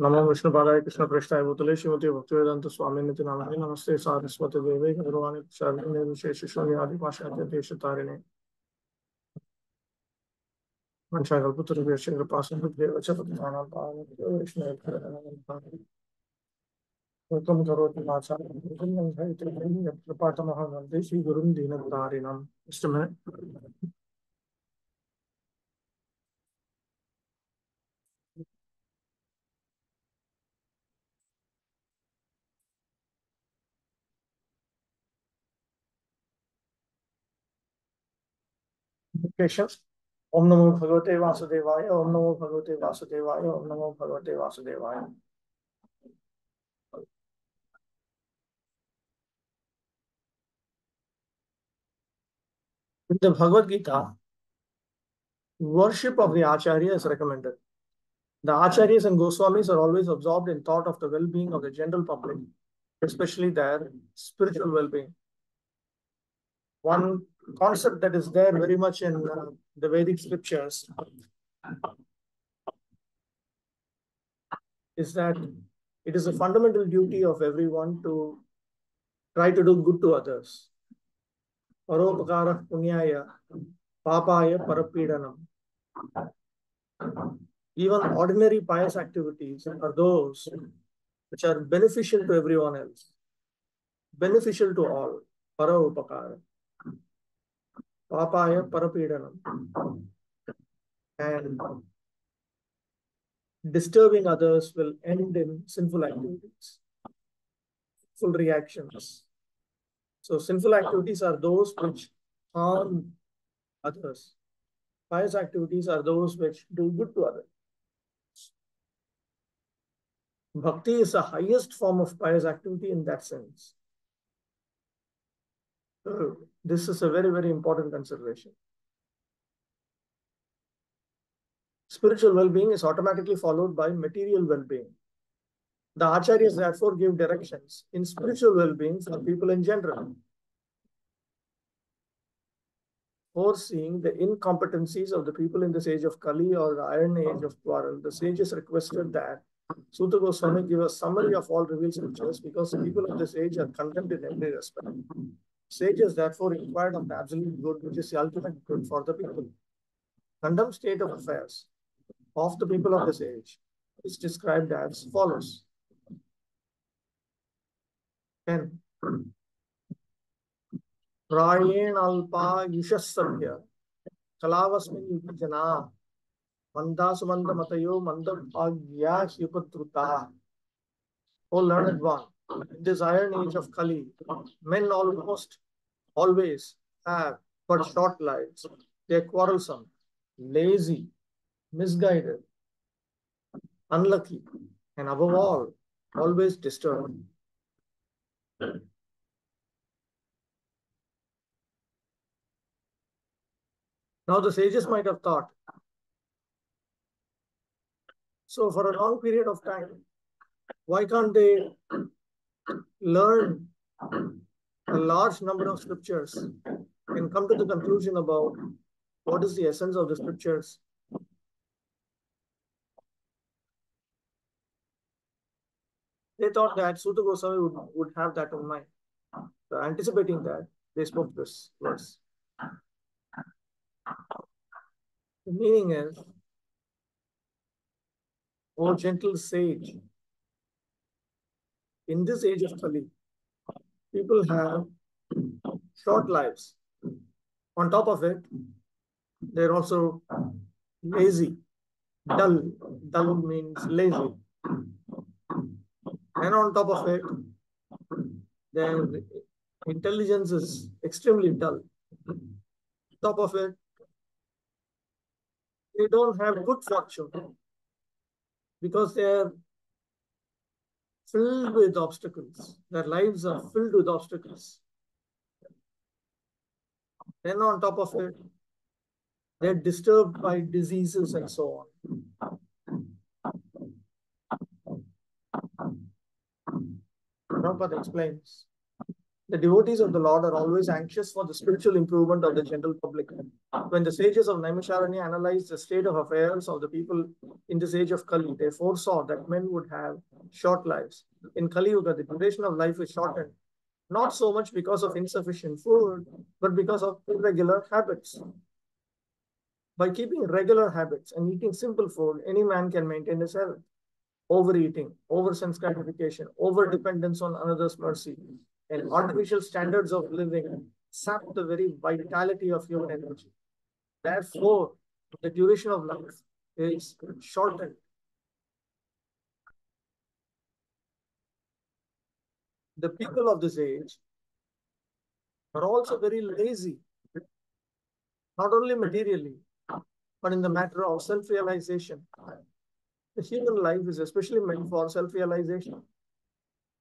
नमो विष्णुपादाय कृष्णप्रेष्ठाय भूतले श्रीमती भक्तिवेदांत स्वामिनिति नामिने नमस्ते सारस्वती देवे गौरवाणी प्रचारिणे विशेष शून्यादि पाश्चात्य देशतारिणे वंशाकल्पतरुभ्यश्च कृपासिन्धुभ्येव च पतितानां पावनेभ्यो वैष्णवेभ्यो नमः करोति वाचालं कृपातमहं वन्दे श्रीगुरुं दीनतारिणम् Just a minute. Patience. Om Namo Bhagavate Vasudevaya. Om Namo Bhagavate Vasudevaya. Om Namo Bhagavate Vasudevaya. In the Bhagavad Gita, worship of the Acharya is recommended. The Acharyas and Goswamis are always absorbed in thought of the well-being of the general public, especially their spiritual well-being. One concept that is there very much in the Vedic scriptures is that it is a fundamental duty of everyone to try to do good to others. Paropakara punyaya, papaya parapidanam. Even ordinary pious activities are those which are beneficial to everyone else, beneficial to all. Paropakara, papaya parapidanam. And disturbing others will end in sinful activities, full reactions. So sinful activities are those which harm others. Pious activities are those which do good to others. Bhakti is the highest form of pious activity in that sense. So this is a very, very important consideration. Spiritual well-being is automatically followed by material well-being. The acharyas therefore give directions in spiritual well-being for people in general, foreseeing the incompetencies of the people in this age of Kali or the iron age of Dwaral. The sages requested that Suta Goswami give a summary of all revealed scriptures because the people of this age are condemned in every respect. Sages therefore inquired of the absolute good, which is the ultimate good for the people. Condemned state of affairs of the people of this age is described as follows. 10. Prayen alpa yushasabhya kalavasmin yugi jana mandasumanda matayo mandabhagya hyupadruta. O learned one, in this iron age of Kali, men almost always have but short lives. They are quarrelsome, lazy, misguided, unlucky, and above all, always disturbed. Now the sages might have thought, so for a long period of time, why can't they learn a large number of scriptures and come to the conclusion about what is the essence of the scriptures? They thought that Suta Goswami would have that in mind. So anticipating that, they spoke this verse. The meaning is, O gentle sage, in this age of Kali, people have short lives. On top of it, they're also lazy. Dull. Dull means lazy. And on top of it, their intelligence is extremely dull. On top of it, they don't have good fortune because they're filled with obstacles. Their lives are filled with obstacles. Then on top of it, they're disturbed by diseases and so on. Prabhupada explains, the devotees of the Lord are always anxious for the spiritual improvement of the general public. When the sages of Naimisharanya analyzed the state of affairs of the people in this age of Kali, they foresaw that men would have short lives. In Kali Yuga, the duration of life is shortened, not so much because of insufficient food, but because of irregular habits. By keeping regular habits and eating simple food, any man can maintain his health. Overeating, over-sense gratification, over-dependence on another's mercy, and artificial standards of living sap the very vitality of human energy. Therefore, the duration of life is shortened. The people of this age are also very lazy, not only materially, but in the matter of self-realization. The human life is especially meant for self-realization.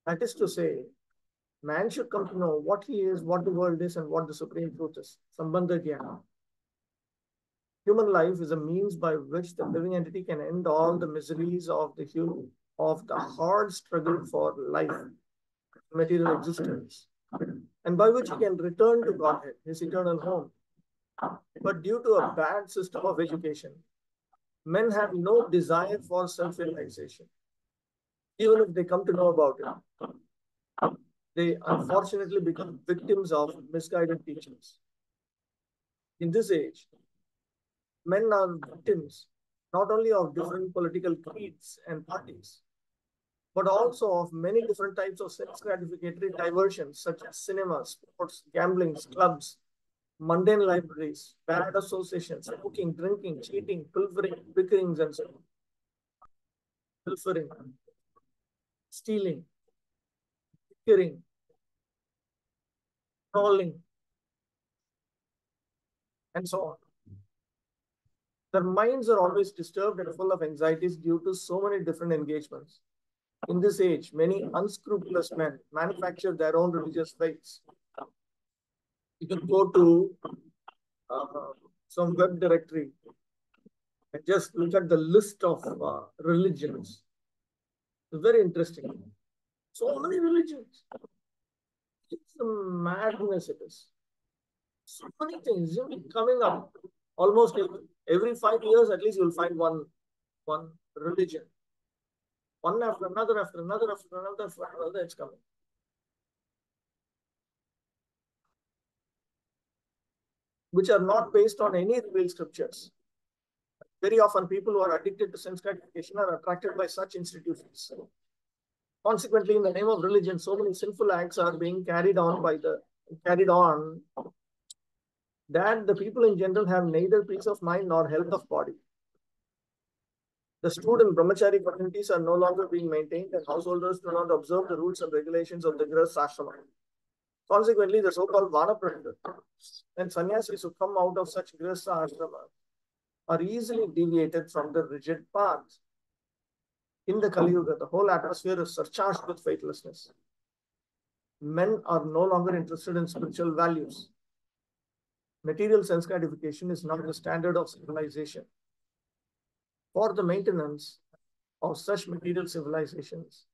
That is to say, man should come to know what he is, what the world is, and what the supreme truth is. Sambandha Jnana. Human life is a means by which the living entity can end all the miseries of the hard struggle for life, material existence, and by which he can return to Godhead, his eternal home. But due to a bad system of education, men have no desire for self-realization. Even if they come to know about it, they unfortunately become victims of misguided teachings. In this age, men are victims not only of different political creeds and parties, but also of many different types of self-gratificatory diversions such as cinema, sports, gambling, clubs, mundane libraries, bad associations, smoking, drinking, cheating, pilfering, bickerings, and so on. Pilfering, stealing, bickering, trolling, and so on. Their minds are always disturbed and full of anxieties due to so many different engagements. In this age, many unscrupulous men manufacture their own religious faiths. You can go to some web directory and just look at the list of religions. It's very interesting. So many religions. It's a madness it is. So many things coming up. Almost every 5 years, at least you'll find one religion. One after another, after another, after another, after another, it's coming. Which are not based on any revealed scriptures. Very often, people who are addicted to sense gratification are attracted by such institutions. Consequently, in the name of religion, so many sinful acts are being carried on that the people in general have neither peace of mind nor health of body. The student brahmachari fraternities are no longer being maintained, and householders do not observe the rules and regulations of the grihastha ashrama. Consequently, the so-called vanaprastha and sannyasis who come out of such grihastha ashrama are easily deviated from the rigid path. In the Kali Yuga, the whole atmosphere is surcharged with faithlessness. Men are no longer interested in spiritual values. Material sense gratification is not the standard of civilization. For the maintenance of such material civilizations,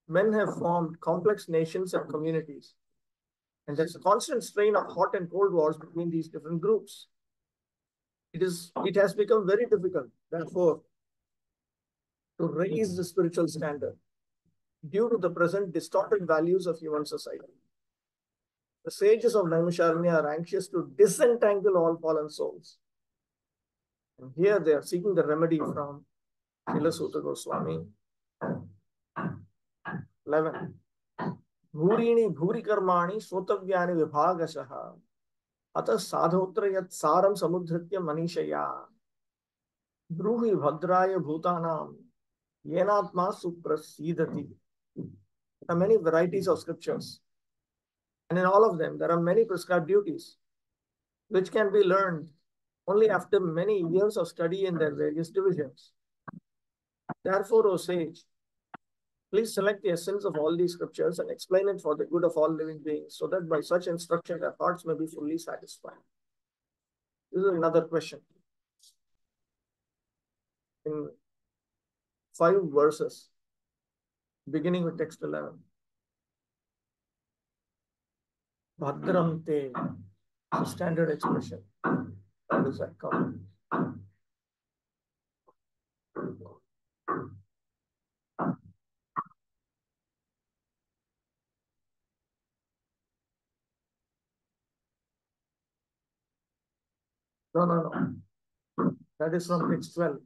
men have formed complex nations and communities, and there's a constant strain of hot and cold wars between these different groups. It has become very difficult, therefore, to raise the spiritual standard due to the present distorted values of human society. The sages of Naimisharanya are anxious to disentangle all fallen souls. And here they are seeking the remedy from Srila Sutta Goswami. 11. Bhurini bhuri karmani sotavyani vibhagashaha atah sadhotra yat saram samudhritya manishaya bruhi bhadraya bhutanam yenatma suprasidati. There are many varieties of scriptures, and in all of them there are many prescribed duties which can be learned only after many years of study in their various divisions. Therefore, O sage, please select the essence of all these scriptures and explain it for the good of all living beings, so that by such instruction their hearts may be fully satisfied. This is another question. In 5 verses, beginning with text 11. Bhadram te, the standard expression. How does that come? No. That is from text 12.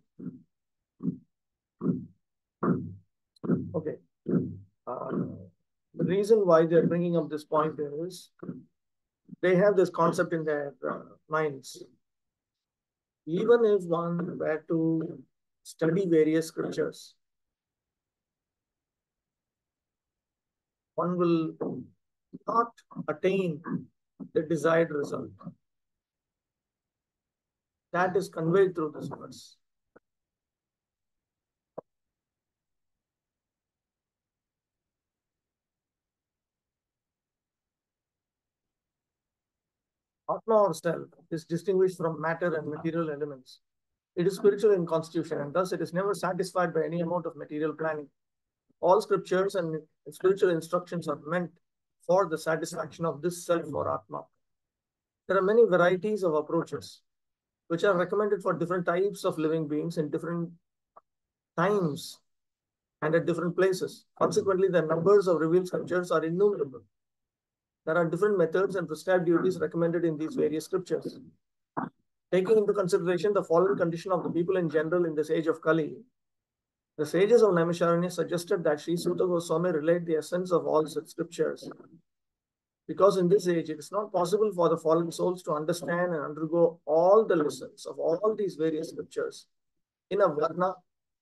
Okay. The reason why they're bringing up this point is they have this concept in their minds. Even if one were to study various scriptures, one will not attain the desired result. That is conveyed through this verse. Atma or self is distinguished from matter and material elements. It is spiritual in constitution, and thus it is never satisfied by any amount of material planning. All scriptures and spiritual instructions are meant for the satisfaction of this self or Atma. There are many varieties of approaches which are recommended for different types of living beings in different times and at different places. Consequently, the numbers of revealed scriptures are innumerable. There are different methods and prescribed duties recommended in these various scriptures. Taking into consideration the fallen condition of the people in general in this age of Kali, the sages of Naimisharanya suggested that Sri Suta Goswami relate the essence of all such scriptures. Because in this age, it is not possible for the fallen souls to understand and undergo all the lessons of all these various scriptures in a Varna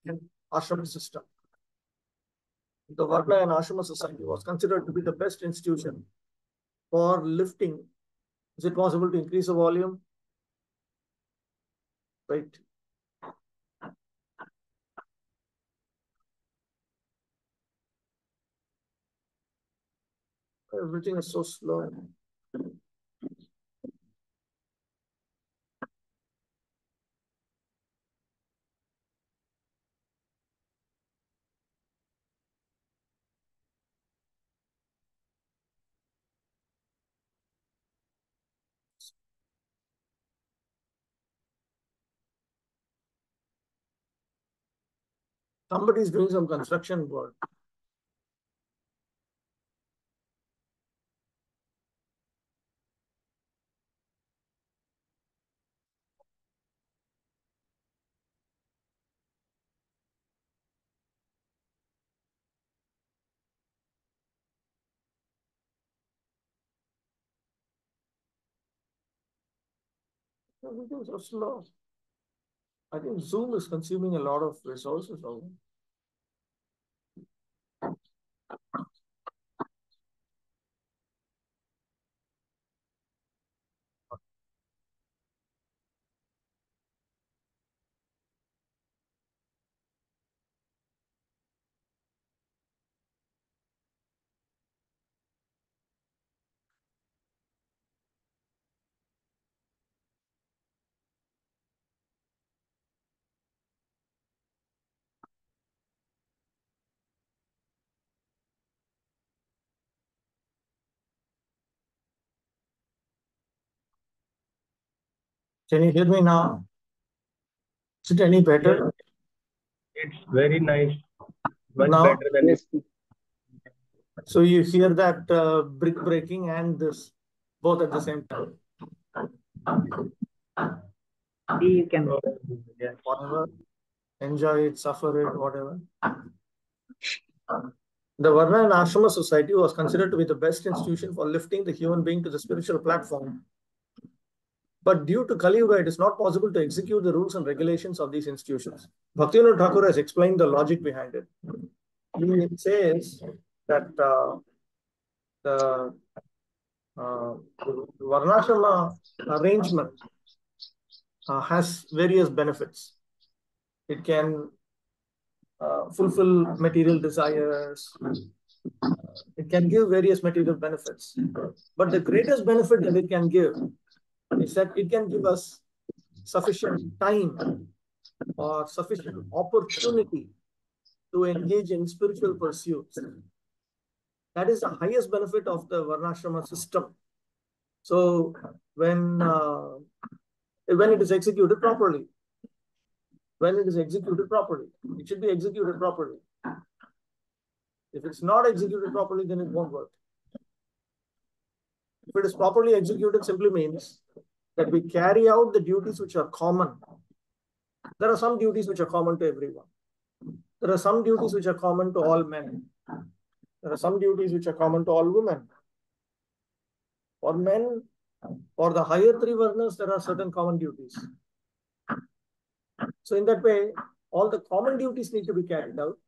and Ashrama system. The Varna and Ashrama society was considered to be the best institution for lifting. Is it possible to increase the volume? Right. Everything is so slow. Somebody is doing some construction work. Everything is so slow. I think Zoom is consuming a lot of resources also. Can you hear me now? Is it any better? It's very nice. Much Now? better than Yes. So you hear that brick breaking and this both at the same time. You can. yes. Whatever. Enjoy it, suffer it, whatever. The Varna and Ashrama society was considered to be the best institution for lifting the human being to the spiritual platform. But due to Kali Yuga, it is not possible to execute the rules and regulations of these institutions. Bhaktivinoda Thakur has explained the logic behind it. He says that the Varnashrama arrangement has various benefits. It can fulfill material desires. It can give various material benefits. But the greatest benefit that it can give is that it can give us sufficient time or sufficient opportunity to engage in spiritual pursuits. That is the highest benefit of the Varnashrama system. So when it is executed properly, it should be executed properly. If it's not executed properly, then it won't work. If it is properly executed, simply means that we carry out the duties which are common. There are some duties which are common to everyone. There are some duties which are common to all men. There are some duties which are common to all women. For men, for the higher three varnas, there are certain common duties. So in that way, all the common duties need to be carried out.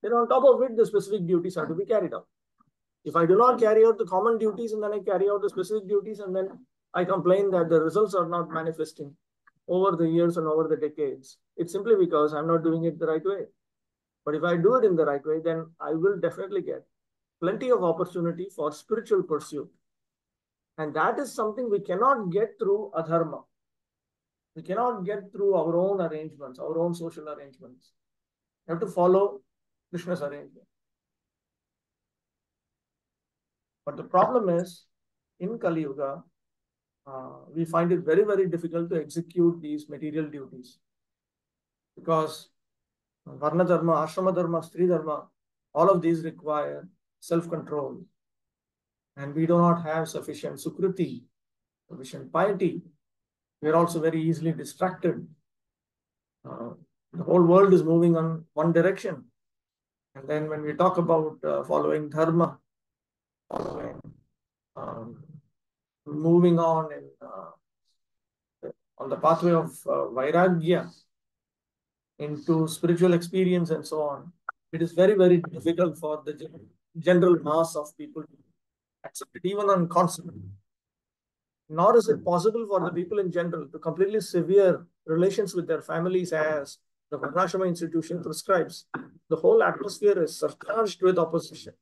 Then on top of it, the specific duties are to be carried out. If I do not carry out the common duties and then I carry out the specific duties and then I complain that the results are not manifesting over the years and over the decades, it's simply because I'm not doing it the right way. But if I do it in the right way, then I will definitely get plenty of opportunity for spiritual pursuit. And that is something we cannot get through adharma. We cannot get through our own arrangements, our own social arrangements. We have to follow Krishna's arrangement. But the problem is, in Kali Yuga, we find it very, very difficult to execute these material duties. Because Varna Dharma, Ashrama Dharma, Stri Dharma, all of these require self-control. And we do not have sufficient sukriti, sufficient piety. We are also very easily distracted. The whole world is moving on one direction. And then when we talk about following dharma, following, moving on the pathway of vairagya into spiritual experience and so on, it is very, very difficult for the general mass of people to accept it, even on concept. Nor is it possible for the people in general to completely sever relations with their families as the Varnashrama institution prescribes. The whole atmosphere is surcharged with opposition.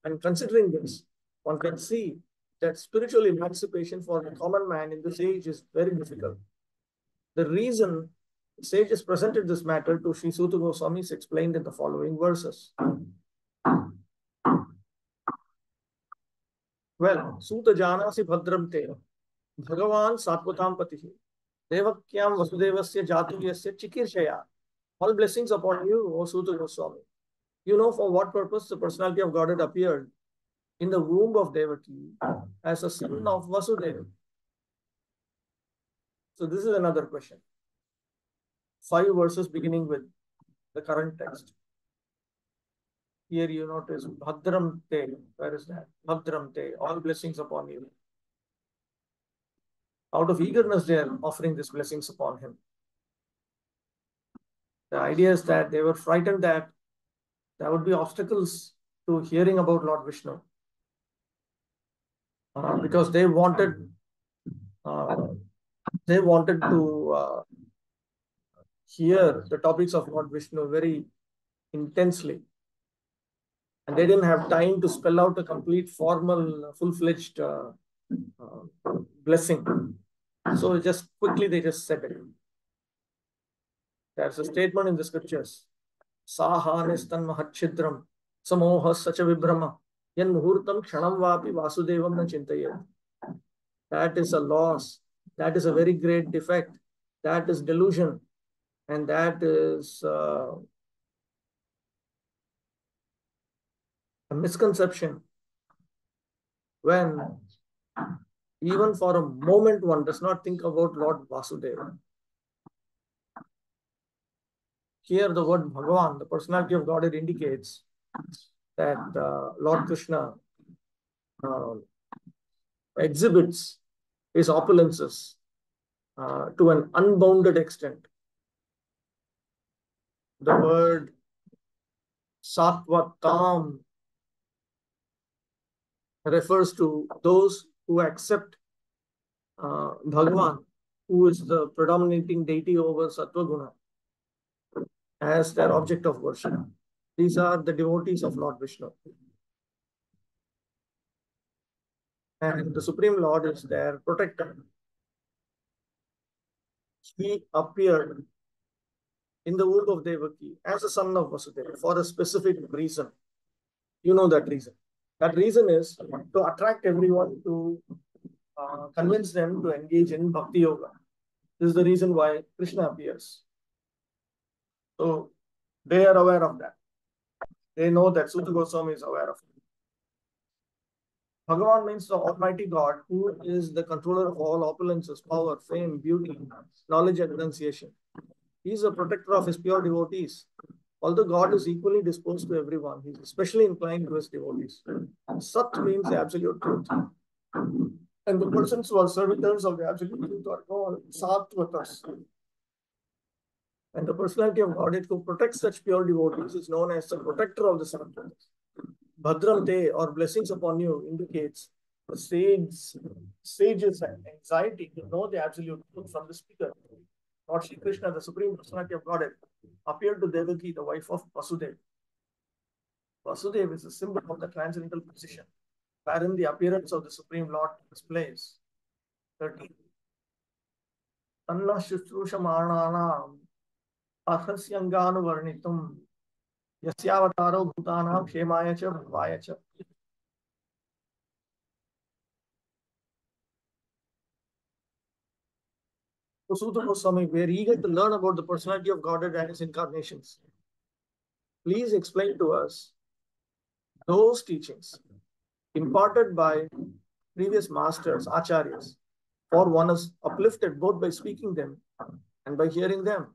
And considering this, one can see that spiritual emancipation for the common man in this age is very difficult. The reason the sages presented this matter to Sri Suta Goswami is explained in the following verses. Well, Suta janasi bhadram te Bhagavan Satvatam Patihi Devakyam Vasudevasya Jatuyasya Chikirshaya. All blessings upon you, O Suta Goswami. You know for what purpose the personality of Godhead appeared in the womb of Devaki as a son of Vasudeva. So this is another question. 5 verses beginning with the current text. Here you notice Bhadram Te. Where is that? Bhadram Te. All blessings upon you. Out of eagerness, they are offering these blessings upon him. The idea is that they were frightened that there would be obstacles to hearing about Lord Vishnu. Because they wanted to hear the topics of Lord Vishnu very intensely. And they didn't have time to spell out a complete formal, full-fledged blessing. So they just said it. There's a statement in the scriptures. Sahanistan mahachidram samoha sacha vibrama yan muhurtam kshanam vapi vasudevam na chintayat. That is a loss. That is a very great defect. That is delusion. And that is a misconception. When even for a moment one does not think about Lord Vasudeva. Here the word Bhagavan, the personality of God, it indicates that Lord Krishna exhibits his opulences to an unbounded extent. The word Satvatam refers to those who accept Bhagavan, who is the predominating deity over Sattva-guna, as their object of worship. These are the devotees of Lord Vishnu. And the Supreme Lord is their protector. He appeared in the womb of Devaki as a son of Vasudeva for a specific reason. You know that reason. That reason is to attract everyone, to convince them to engage in Bhakti Yoga. This is the reason why Krishna appears. So they are aware of that. They know that Suta Goswami is aware of it. Bhagavan means the Almighty God, who is the controller of all opulences, power, fame, beauty, knowledge, and renunciation. He is a protector of his pure devotees. Although God is equally disposed to everyone, he is especially inclined to his devotees. Sat means the absolute truth. And the persons who are servitors of the absolute truth are called Sattvatas. And the personality of Godhead who protects such pure devotees is known as the protector of the Sattvatas. Bhadram Te, or blessings upon you, indicates the sage's anxiety to know the absolute truth from the speaker. Lord Shri Krishna, the Supreme Personality of Godhead, appeared to Devaki, the wife of Vasudeva. Vasudeva is a symbol of the transcendental position, wherein the appearance of the Supreme Lord displays. 13. Tanna Shushrushamananam Arhasyanganu Varnitum Yasyavataro Bhutanam Kshemaya cha Bhavaya cha. Suta Goswami, we are eager to learn about the personality of Godhead and his incarnations. Please explain to us those teachings imparted by previous masters, acharyas, for one is uplifted both by speaking them and by hearing them.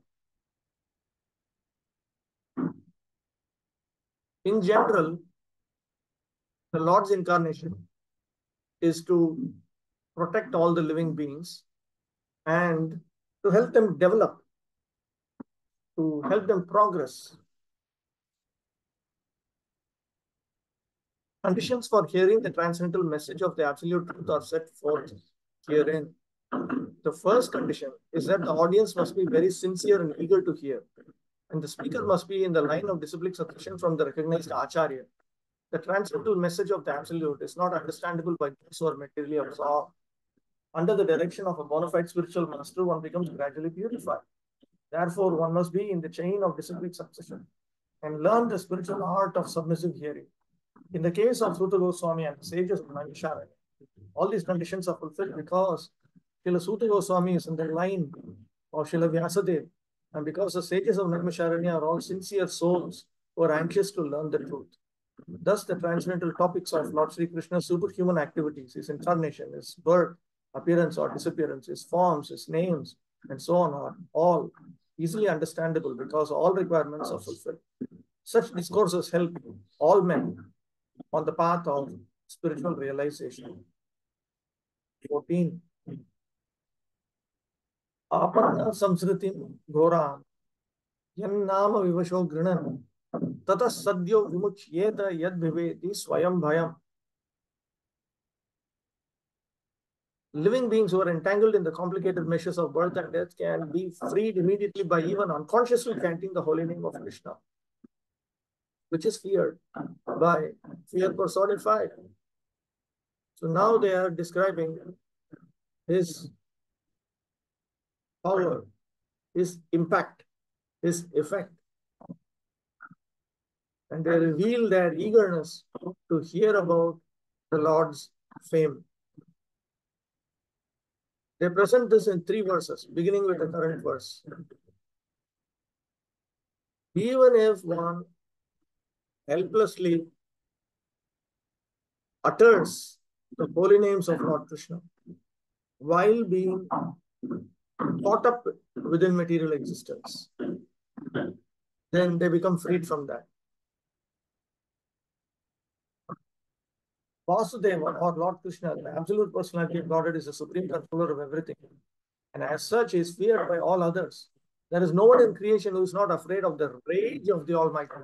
In general, the Lord's incarnation is to protect all the living beings and to help them develop, to help them progress. Conditions for hearing the transcendental message of the absolute truth are set forth herein. The first condition is that the audience must be very sincere and eager to hear, and the speaker must be in the line of disciplic succession from the recognized acharya. The transcendental message of the absolute is not understandable by those who are materially absorbed. Under the direction of a bona fide spiritual master, one becomes gradually purified. Therefore, one must be in the chain of disciplic succession and learn the spiritual art of submissive hearing. In the case of Suta Goswami and the sages of Naimisharanya, all these conditions are fulfilled because Srila Suta Goswami is in the line of Srila Vyasadeva, and because the sages of Naimisharanya are all sincere souls who are anxious to learn the truth. Thus, the transcendental topics of Lord Sri Krishna's superhuman activities, his incarnation, his birth, appearance or disappearance, his forms, his names, and so on are all easily understandable because all requirements are fulfilled. Such discourses help all men on the path of spiritual realization. 14. Aparna samsritim ghora yannama vivasho grinan tata sadyo vimuchyeta yad viveti swayam bhayam. Living beings who are entangled in the complicated meshes of birth and death can be freed immediately by even unconsciously chanting the holy name of Krishna, which is feared by fear personified. So now they are describing his power, his impact, his effect. And they reveal their eagerness to hear about the Lord's fame. They present this in 3 verses, beginning with the current verse. Even if one helplessly utters the holy names of Lord Krishna while being caught up within material existence, then they become freed from that. Vasudeva, or Lord Krishna, the absolute personality of Godhead, is the supreme controller of everything. And as such, he is feared by all others. There is no one in creation who is not afraid of the rage of the Almighty.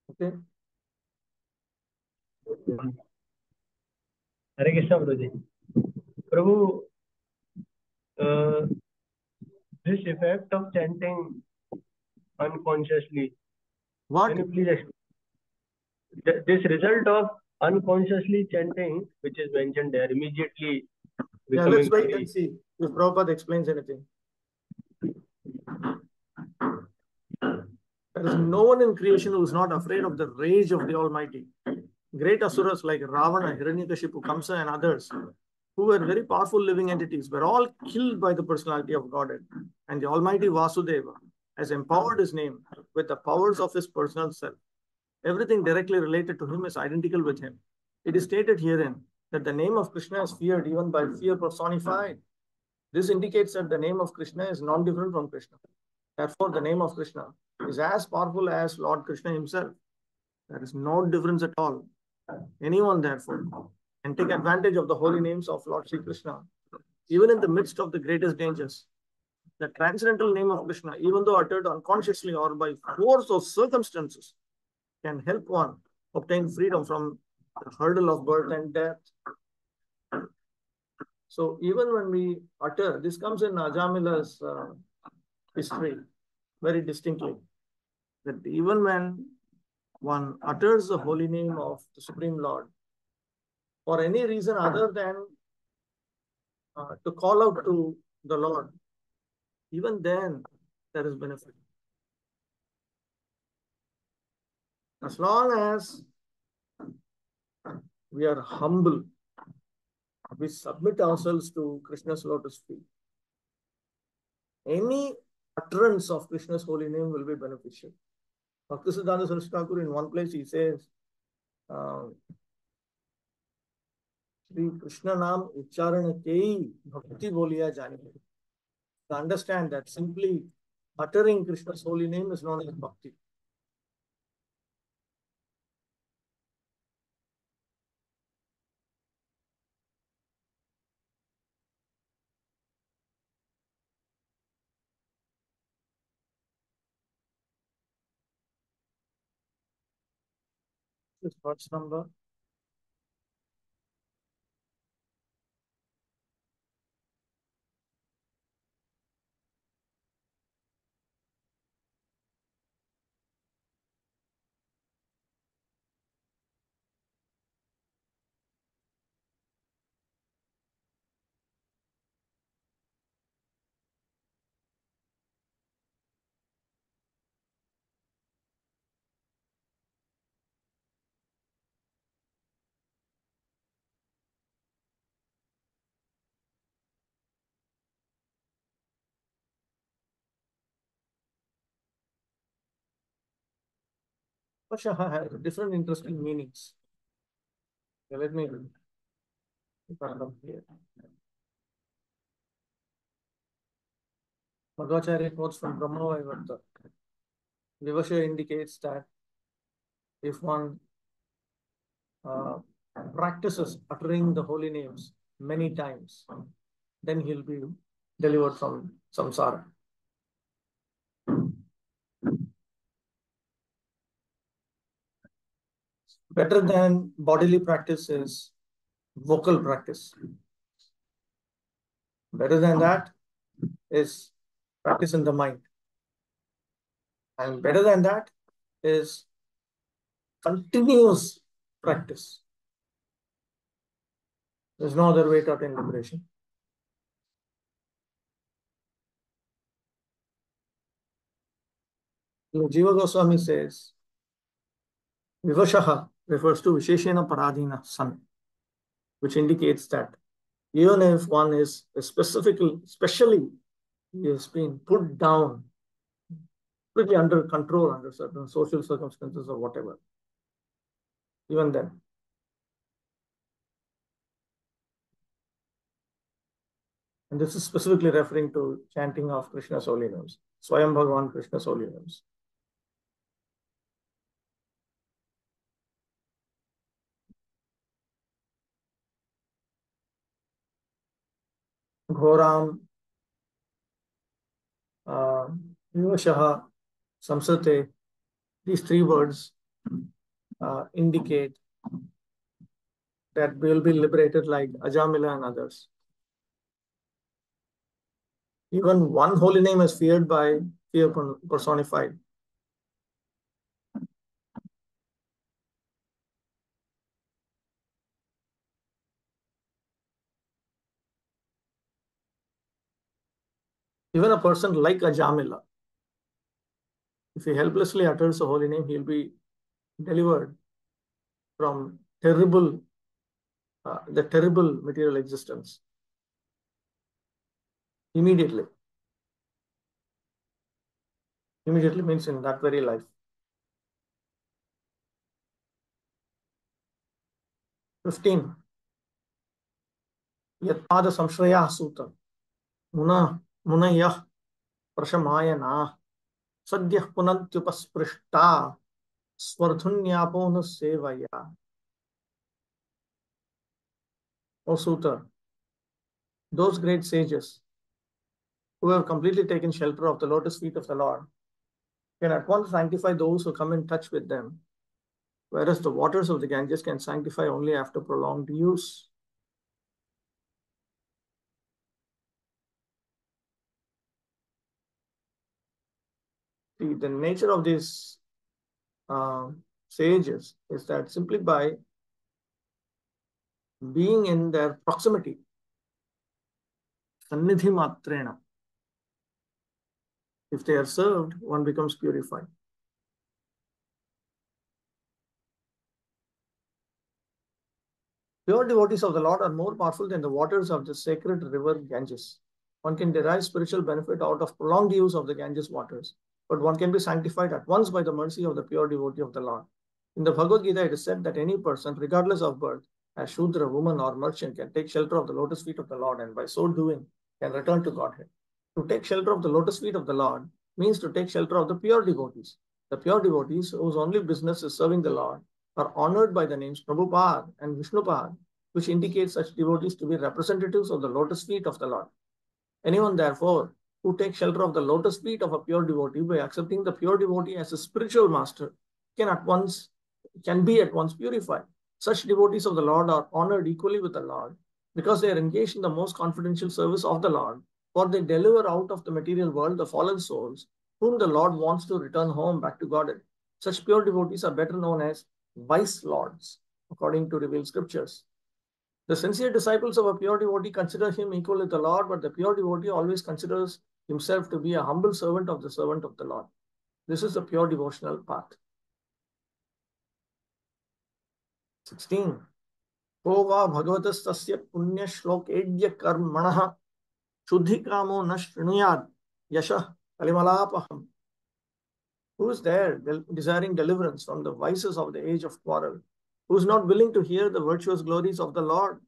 Okay? Hare Krishna, Prabhuji. Prabhu, this effect of chanting unconsciously, What? can you please explain? This result of unconsciously chanting, which is mentioned there, immediately Yeah, becoming let's wait free. and see if Prabhupada explains anything. There is no one in creation who is not afraid of the rage of the Almighty. Great asuras like Ravana, Hiranyakashipu, Kamsa, and others, who were very powerful living entities, were all killed by the personality of Godhead. And the Almighty Vasudeva has empowered his name with the powers of his personal self. everything directly related to him is identical with him. It is stated herein that the name of Krishna is feared even by fear personified. This indicates that the name of Krishna is non-different from Krishna. Therefore, the name of Krishna is as powerful as Lord Krishna himself. There is no difference at all. Anyone, therefore, can take advantage of the holy names of Lord Sri Krishna, even in the midst of the greatest dangers. The transcendental name of Krishna, even though uttered unconsciously or by force of circumstances, can help one obtain freedom from the hurdle of birth and death. So even when we utter, this comes in Ajamila's history very distinctly, that even when one utters the holy name of the Supreme Lord, for any reason other than to call out to the Lord, even then there is benefit. As long as we are humble, we submit ourselves to Krishna's lotus feet, any utterance of Krishna's holy name will be beneficial. Bhaktisiddhanta Saraswati Thakur, in one place, he says, Shri Krishna Naam Ucharana Kei Bhakti Boliya Jani. To understand that simply uttering Krishna's holy name is known as bhakti. This verse number. Vashaha has different interesting meanings. Okay, let me put it up here. Madhvacharya quotes from Brahma-vaibhava. Vivasha indicates that if one practices uttering the holy names many times, then he'll be delivered from samsara. Better than bodily practice is vocal practice. Better than that is practice in the mind. And better than that is continuous practice. There's no other way to attain liberation. Jiva Goswami says, Vivashaha refers to Visheshena Paradhina San, which indicates that even if one is especially he has been put down, pretty under control under certain social circumstances or whatever, even then. And this is specifically referring to chanting of Krishna's holy names, Swayam Bhagavan Krishna's holy names. Ghoram, Vivashaha, Samsate, these three words indicate that we will be liberated like Ajamila and others. Even one holy name is feared by fear personified. Even a person like Ajamila, if he helplessly utters a holy name, he'll be delivered from the terrible material existence immediately. Immediately means in that very life. 15. Yatpada samshraya suta munayah prashamayana sadyah punantyupasprishta svardhunyaponu sevaya. O Suta, those great sages who have completely taken shelter of the lotus feet of the Lord can at once sanctify those who come in touch with them, whereas the waters of the Ganges can sanctify only after prolonged use. See, the nature of these sages is that simply by being in their proximity, sannidhi matrena, if they are served, one becomes purified. Pure devotees of the Lord are more powerful than the waters of the sacred river Ganges. One can derive spiritual benefit out of prolonged use of the Ganges waters, but one can be sanctified at once by the mercy of the pure devotee of the Lord. In the Bhagavad Gita, it is said that any person, regardless of birth, as Shudra, woman, or merchant, can take shelter of the lotus feet of the Lord, and by so doing, can return to Godhead. To take shelter of the lotus feet of the Lord means to take shelter of the pure devotees. The pure devotees, whose only business is serving the Lord, are honored by the names Prabhupada and Vishnupad, which indicate such devotees to be representatives of the lotus feet of the Lord. Anyone, therefore, who takes shelter of the lotus feet of a pure devotee by accepting the pure devotee as a spiritual master can be at once purified. Such devotees of the Lord are honored equally with the Lord because they are engaged in the most confidential service of the Lord, for they deliver out of the material world the fallen souls whom the Lord wants to return home back to Godhead. Such pure devotees are better known as vice lords, according to revealed scriptures. The sincere disciples of a pure devotee consider him equal with the Lord, but the pure devotee always considers himself to be a humble servant of the Lord. This is the pure devotional path. 16. Kova bhagavatastasya punya shlokedya karmanaha shuddhikamo na shrunuyad yashah kalimalapaham. Who is there desiring deliverance from the vices of the age of quarrel? Who is not willing to hear the virtuous glories of the Lord?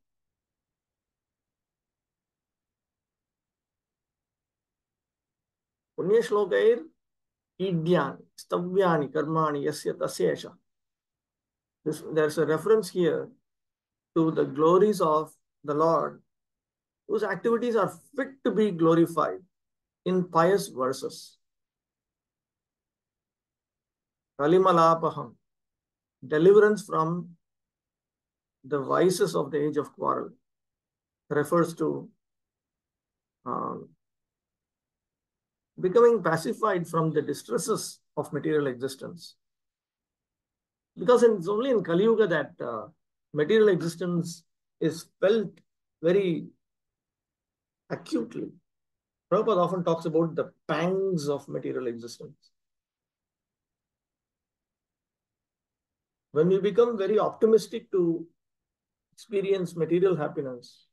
Punya shlokair idyani stavyani karmani yasya tasyesha. There's a reference here to the glories of the Lord, whose activities are fit to be glorified in pious verses. Kalimalapaham, deliverance from the vices of the age of quarrel, refers to becoming pacified from the distresses of material existence. Because it's only in Kali Yuga that material existence is felt very acutely. Prabhupada often talks about the pangs of material existence. When we become very optimistic to experience material happiness,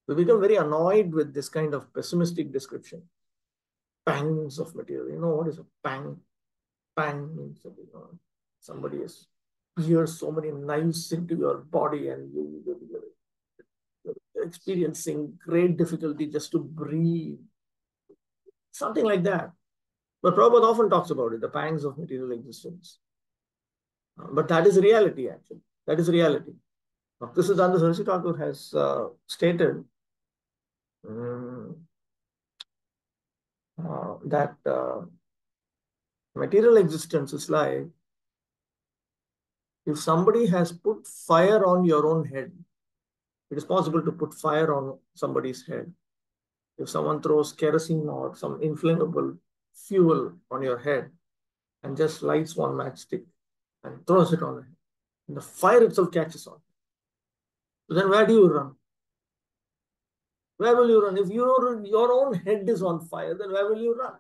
we become very annoyed with this kind of pessimistic description. Pangs of material. You know what is a pang? Pang means that, somebody has pierced so many knives into your body and you're experiencing great difficulty just to breathe. Something like that. But Prabhupada often talks about it, the pangs of material existence. But that is reality, actually. That is reality. Bhakti-siddhanta Saraswati Thakur has stated that material existence is like if somebody has put fire on your own head. It is possible to put fire on somebody's head. If someone throws kerosene or some inflammable fuel on your head and just lights one matchstick and throws it on it, and the fire itself catches on. So then where do you run? Where will you run? If your own head is on fire, then where will you run?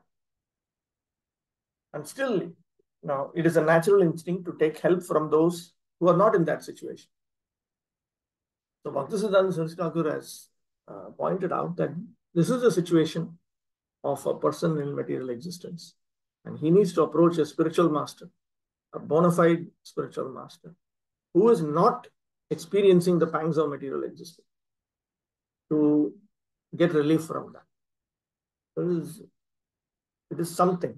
And still, now it is a natural instinct to take help from those who are not in that situation. So Bhakti-siddhanta Saraswati Thakur has pointed out that this is the situation of a person in material existence. And he needs to approach a spiritual master, a bona fide spiritual master, who is not experiencing the pangs of material existence to get relief from that. It is something.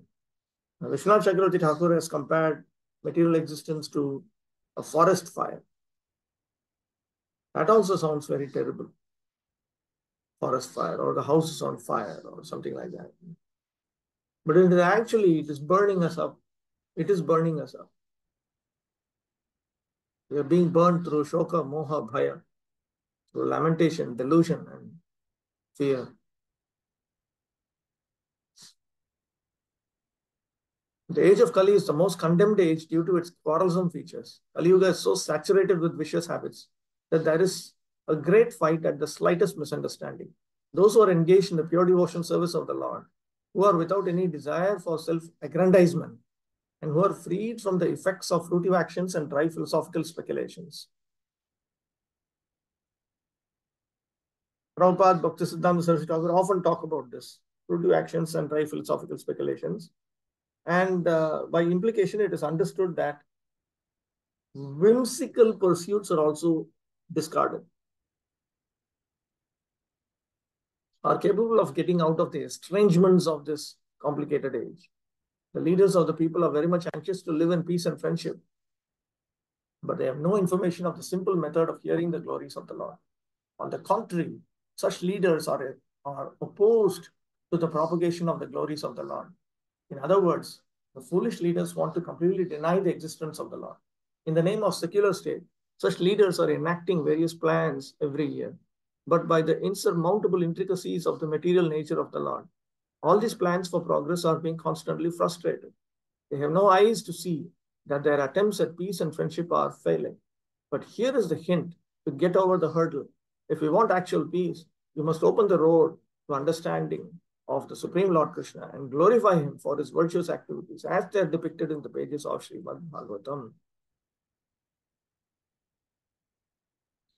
Vishwanath Chakravarti Thakur has compared material existence to a forest fire. That also sounds very terrible. Forest fire, or the house is on fire, or something like that. But it is burning us up. It is burning us up. We are being burned through shoka, moha, bhaya, through lamentation, delusion, and fear. The age of Kali is the most condemned age due to its quarrelsome features. Kali Yuga is so saturated with vicious habits that there is a great fight at the slightest misunderstanding. Those who are engaged in the pure devotion service of the Lord, who are without any desire for self-aggrandizement, and who are freed from the effects of fruitive actions and dry philosophical speculations. Prabhupada, Bhaktisiddhanta Saraswati Thakur often talk about this, fruitive actions and dry philosophical speculations. And by implication, it is understood that whimsical pursuits are also discarded, are capable of getting out of the estrangements of this complicated age. The leaders of the people are very much anxious to live in peace and friendship, but they have no information of the simple method of hearing the glories of the Lord. On the contrary, such leaders are opposed to the propagation of the glories of the Lord. In other words, the foolish leaders want to completely deny the existence of the Lord. In the name of secular state, such leaders are enacting various plans every year, but by the insurmountable intricacies of the material nature of the Lord, all these plans for progress are being constantly frustrated. They have no eyes to see that their attempts at peace and friendship are failing. But here is the hint to get over the hurdle. If we want actual peace, we must open the road to understanding of the Supreme Lord Krishna and glorify him for his virtuous activities as they are depicted in the pages of Srimad Bhagavatam.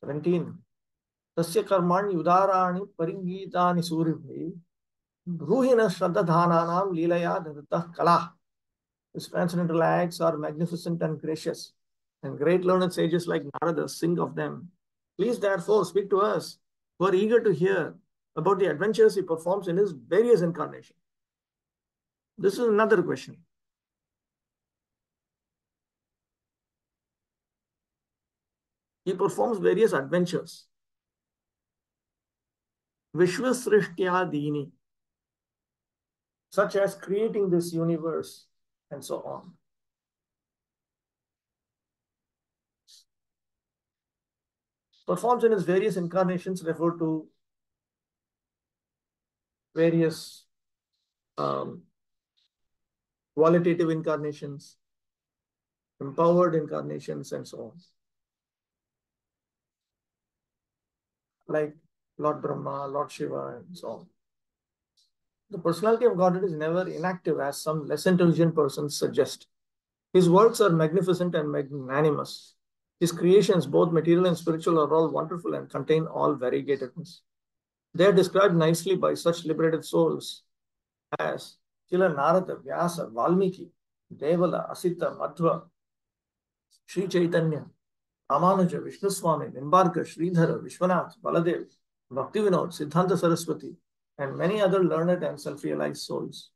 17. Tasya karmani udarani paringitani suribhi Ruhina Shraddhadhananam Leelaya Dadatah Kala. His transcendental acts are magnificent and gracious, and great learned sages like Narada sing of them. Please therefore speak to us who are eager to hear about the adventures he performs in his various incarnations. This is another question. He performs various adventures. Vishwasrishtya Dini, such as creating this universe and so on. Performs in his various incarnations refer to various qualitative incarnations, empowered incarnations, and so on. Like Lord Brahma, Lord Shiva, and so on. The personality of Godhead is never inactive, as some less intelligent persons suggest. His works are magnificent and magnanimous. His creations, both material and spiritual, are all wonderful and contain all variegatedness. They are described nicely by such liberated souls as Chila Narada, Vyasa, Valmiki, Devala, Asita, Madhva, Sri Chaitanya, Ramanuja, Vishnu Swami, Nimbarka, Sridhara, Vishwanath, Baladev, Bhakti-vinod, Siddhanta Saraswati, and many other learned and self-realized souls.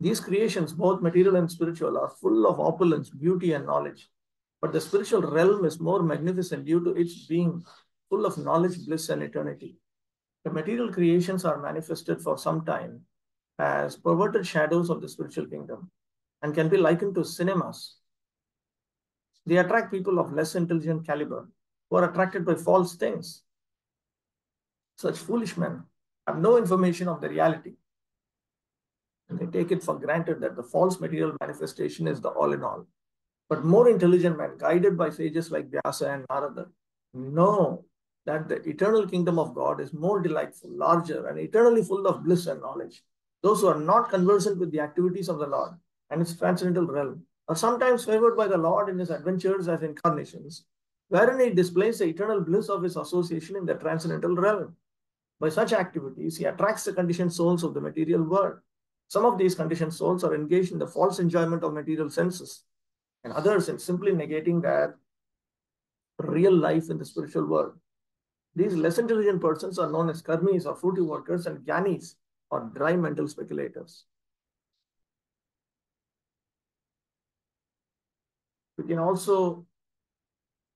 These creations, both material and spiritual, are full of opulence, beauty, and knowledge. But the spiritual realm is more magnificent due to its being full of knowledge, bliss, and eternity. The material creations are manifested for some time as perverted shadows of the spiritual kingdom and can be likened to cinemas. They attract people of less intelligent caliber who are attracted by false things. Such foolish men have no information of the reality, and they take it for granted that the false material manifestation is the all in all. But more intelligent men, guided by sages like Vyasa and Narada, know that the eternal kingdom of God is more delightful, larger, and eternally full of bliss and knowledge. Those who are not conversant with the activities of the Lord and its transcendental realm are sometimes favored by the Lord in his adventures as incarnations, wherein he displays the eternal bliss of his association in the transcendental realm. By such activities, he attracts the conditioned souls of the material world. Some of these conditioned souls are engaged in the false enjoyment of material senses, and others in simply negating their real life in the spiritual world. These less intelligent persons are known as karmis or fruity workers, and jnanis or dry mental speculators. We can also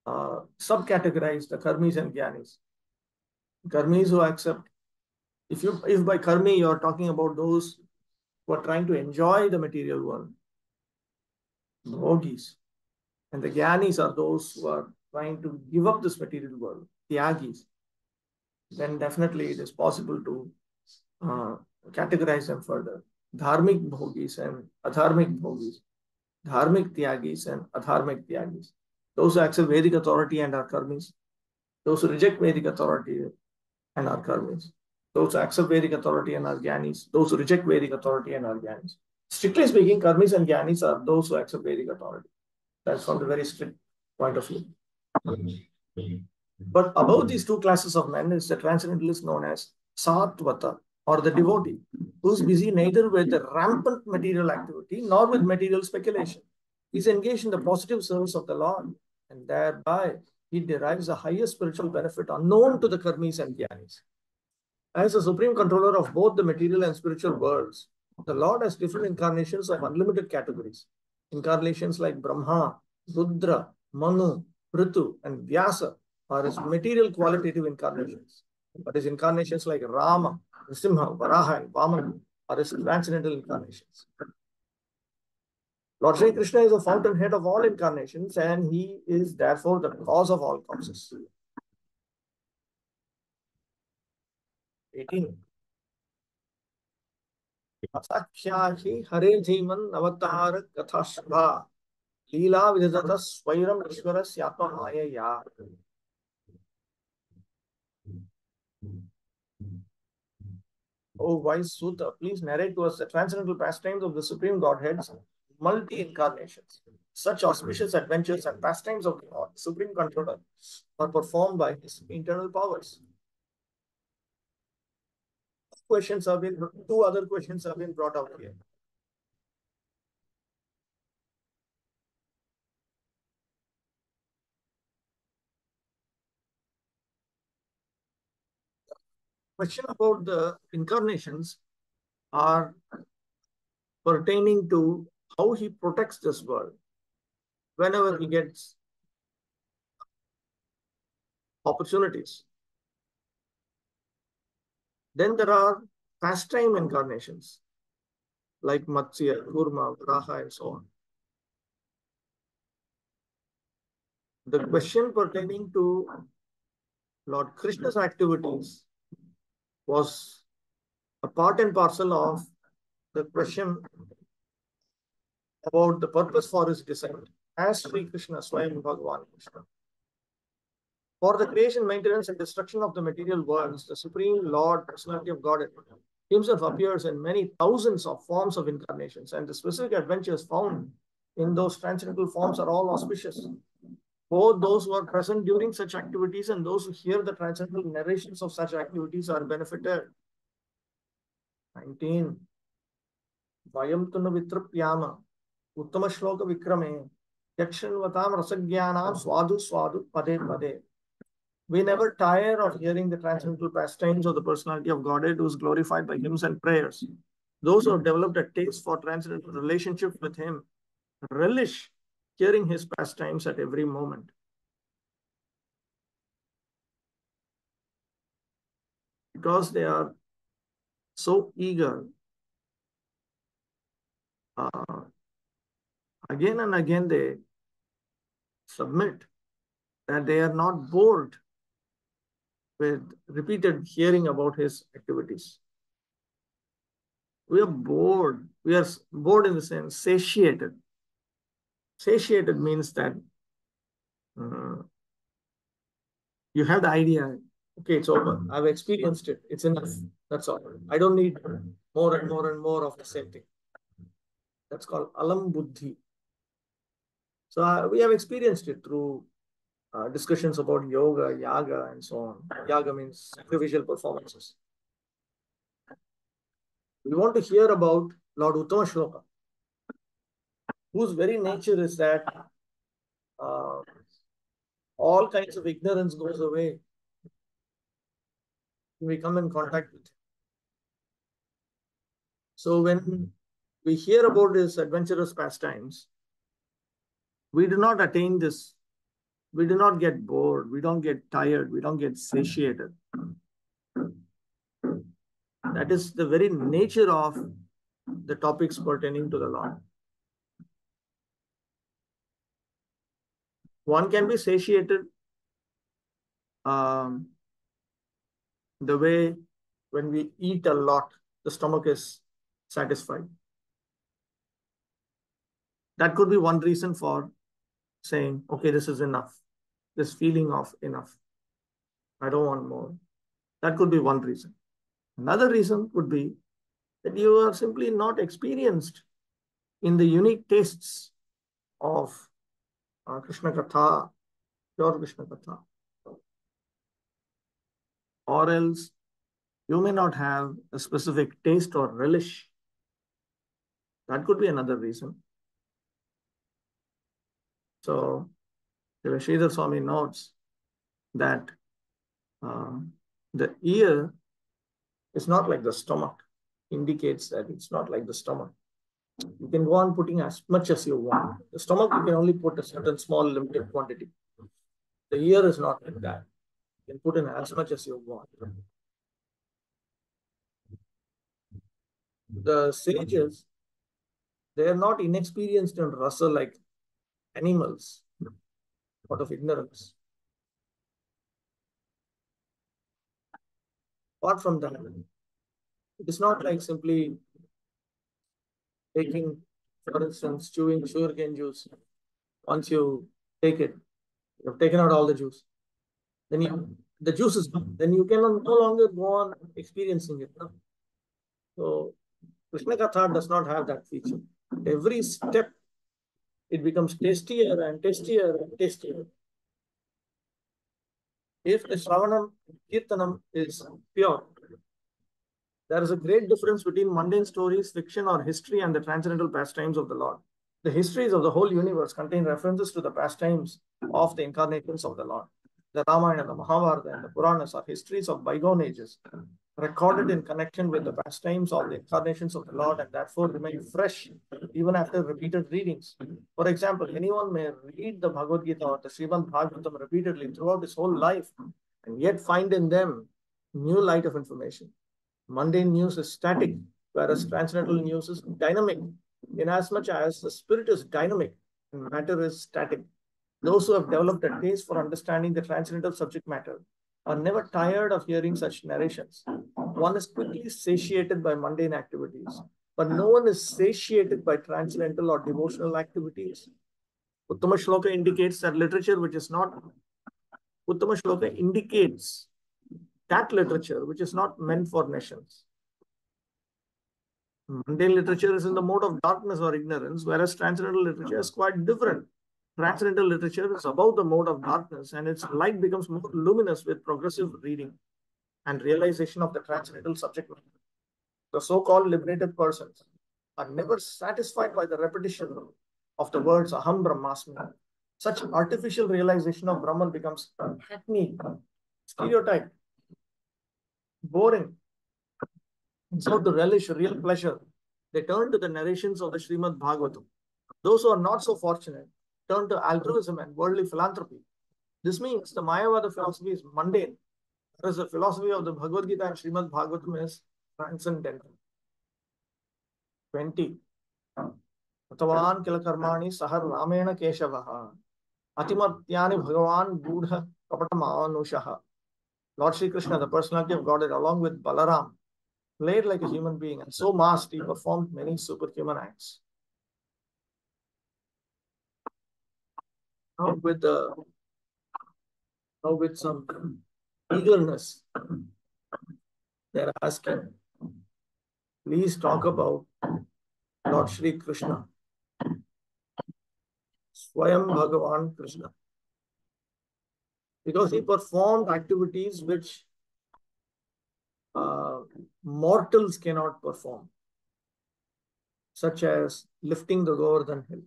subcategorize the karmis and jnanis. Karmis who accept, if by karmi you are talking about those who are trying to enjoy the material world, the yogis, and the jnanis are those who are trying to give up this material world, tyagis, then definitely it is possible to categorize them further. Dharmic bhogis and adharmic bhogis, dharmic tyagis and adharmic tyagis. Those who accept Vedic authority and are karmis, those who reject Vedic authority and are karmis, those who accept Vedic authority and are jnanis, those who reject Vedic authority and are jnanis. Strictly speaking, karmis and jnanis are those who accept Vedic authority. That's from the very strict point of view. But above these two classes of men is the transcendentalist known as Sattvata, or the devotee, who is busy neither with the rampant material activity nor with material speculation. He is engaged in the positive service of the Lord, and thereby he derives the highest spiritual benefit unknown to the karmis and jnanis. As the supreme controller of both the material and spiritual worlds, the Lord has different incarnations of unlimited categories. Incarnations like Brahma, Rudra, Manu, Prithu, and Vyasa are his material qualitative incarnations. But his incarnations like Rama, Nrsimha, Varaha, and Vamana are his transcendental incarnations. Lord Sri Krishna is the fountainhead of all incarnations, and he is therefore the cause of all causes. 18. Asakyahi Hare Jiman Avatar Kathashva Leela Vidhata Swairam Ishvara Syatma Maya Ya. O wise Sutta, please narrate to us the transcendental pastimes of the Supreme Godhead's multi-incarnations. Such auspicious adventures and pastimes of the Lord, Supreme Controller, are performed by his internal powers. Two other questions have been brought out here. Question about the incarnations are pertaining to how he protects this world whenever he gets opportunities. Then there are pastime incarnations like Matsya, Kurma, Varaha, and so on. The question pertaining to Lord Krishna's activities was a part and parcel of the question about the purpose for his descent as Sri Krishna, Swayam Bhagavan Krishna. For the creation, maintenance, and destruction of the material worlds, the Supreme Lord, Personality of Godhead, himself appears in many thousands of forms of incarnations, and the specific adventures found in those transcendental forms are all auspicious. Both those who are present during such activities and those who hear the transcendental narrations of such activities are benefited. 19. Vayam tuna vitrapyama uttama shloka vikrame yakshanvatam rasagyanam swadu swadu pade pade. We never tire of hearing the transcendental pastimes of the Personality of Godhead, who is glorified by hymns and prayers. Those who have developed a taste for transcendental relationship with him relish hearing his pastimes at every moment. Because they are so eager, again and again they submit that they are not bored with repeated hearing about his activities. We are bored. We are bored in the sense satiated. Satiated means that you have the idea, okay, it's over. I've experienced it. It's enough. That's all. I don't need more and more and more of the same thing. That's called alam buddhi. So we have experienced it through discussions about yoga, yaga, and so on. Yaga means sacrificial performances. We want to hear about Lord Uttama Shloka, whose very nature is that all kinds of ignorance goes away when we come in contact with him. So when we hear about his adventurous pastimes, we do not attain this. We do not get bored. We don't get tired. We don't get satiated. That is the very nature of the topics pertaining to the Lord. One can be satiated the way when we eat a lot, the stomach is satisfied. That could be one reason for saying, okay, this is enough. This feeling of enough. I don't want more. That could be one reason. Another reason could be that you are simply not experienced in the unique tastes of Krishna Katha, pure Krishna Katha. Or else you may not have a specific taste or relish. That could be another reason. So, Sridhar Swami notes that the ear is not like the stomach, indicates that it's not like the stomach. You can go on putting as much as you want. The stomach, you can only put a certain small limited quantity. The ear is not like that. You can put in as much as you want. The sages, they are not inexperienced in rasa like animals out of ignorance. Apart from that, it is not like simply taking, for instance, chewing sugarcane juice. Once you take it, you have taken out all the juice. Then the juice is gone. Then you can no longer go on experiencing it. No? So Krishna Katha does not have that feature. Every step, it becomes tastier and tastier and tastier. If the Shravanam, Kirtanam is pure, there is a great difference between mundane stories, fiction or history and the transcendental pastimes of the Lord. The histories of the whole universe contain references to the pastimes of the incarnations of the Lord. The Ramayana, the Mahabharata and the Puranas are histories of bygone ages, recorded in connection with the pastimes of the incarnations of the Lord and therefore remain fresh even after repeated readings. For example, anyone may read the Bhagavad Gita or the Srimad Bhagavatam repeatedly throughout his whole life and yet find in them new light of information. Mundane news is static, whereas transcendental news is dynamic, inasmuch as the spirit is dynamic and matter is static. Those who have developed a taste for understanding the transcendental subject matter are never tired of hearing such narrations. One is quickly satiated by mundane activities, but no one is satiated by transcendental or devotional activities. Uttama Shloka indicates that literature which is not Uttama Shloka indicates that literature which is not meant for nations. Mundane literature is in the mode of darkness or ignorance, whereas transcendental literature is quite different. Transcendental literature is above the mode of darkness and its light becomes more luminous with progressive reading and realization of the transcendental subject matter. The so-called liberated persons are never satisfied by the repetition of the words Aham Brahmasmi. Such artificial realization of Brahman becomes hackneyed, stereotyped, boring. And so to relish real pleasure, they turn to the narrations of the Srimad Bhagavatam. Those who are not so fortunate turn to altruism and worldly philanthropy. This means the Mayavada philosophy is mundane, whereas the philosophy of the Bhagavad Gita and Srimad Bhagavatam is transcendental. 20. Atavan kila karmani sahar ramena keshavaha atimatyani bhagavan buddha kapatamanushaha. Lord Sri Krishna, the personality of Godhead, along with Balaram, played like a human being and so masked he performed many superhuman acts. Now with some eagerness, they're asking, please talk about Lord Sri Krishna, Swayam Bhagavan Krishna, because he performed activities which mortals cannot perform, such as lifting the Govardhan hill.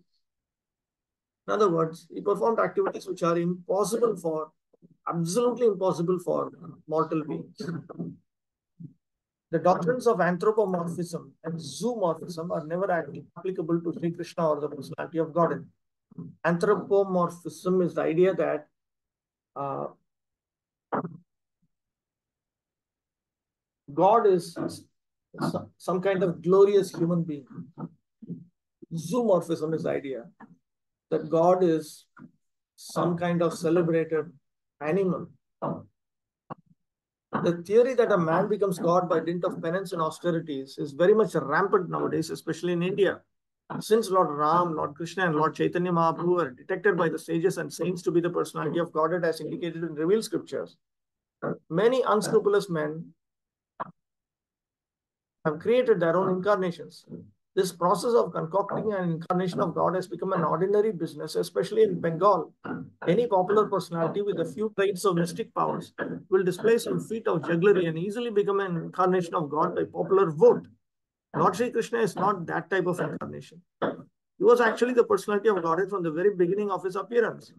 In other words, he performed activities which are absolutely impossible for mortal beings. The doctrines of anthropomorphism and zoomorphism are never applicable to Sri Krishna or the personality of Godhead. Anthropomorphism is the idea that God is some kind of glorious human being. Zoomorphism is the idea that God is some kind of celebrated animal. The theory that a man becomes God by dint of penance and austerities is very much rampant nowadays, especially in India. Since Lord Ram, Lord Krishna, and Lord Chaitanya Mahaprabhu are detected by the sages and saints to be the personality of Godhead as indicated in revealed scriptures, many unscrupulous men have created their own incarnations. This process of concocting an incarnation of God has become an ordinary business, especially in Bengal. Any popular personality with a few traits of mystic powers will display some feat of jugglery and easily become an incarnation of God by popular vote. Lord Sri Krishna is not that type of incarnation. He was actually the personality of Godhead from the very beginning of his appearance.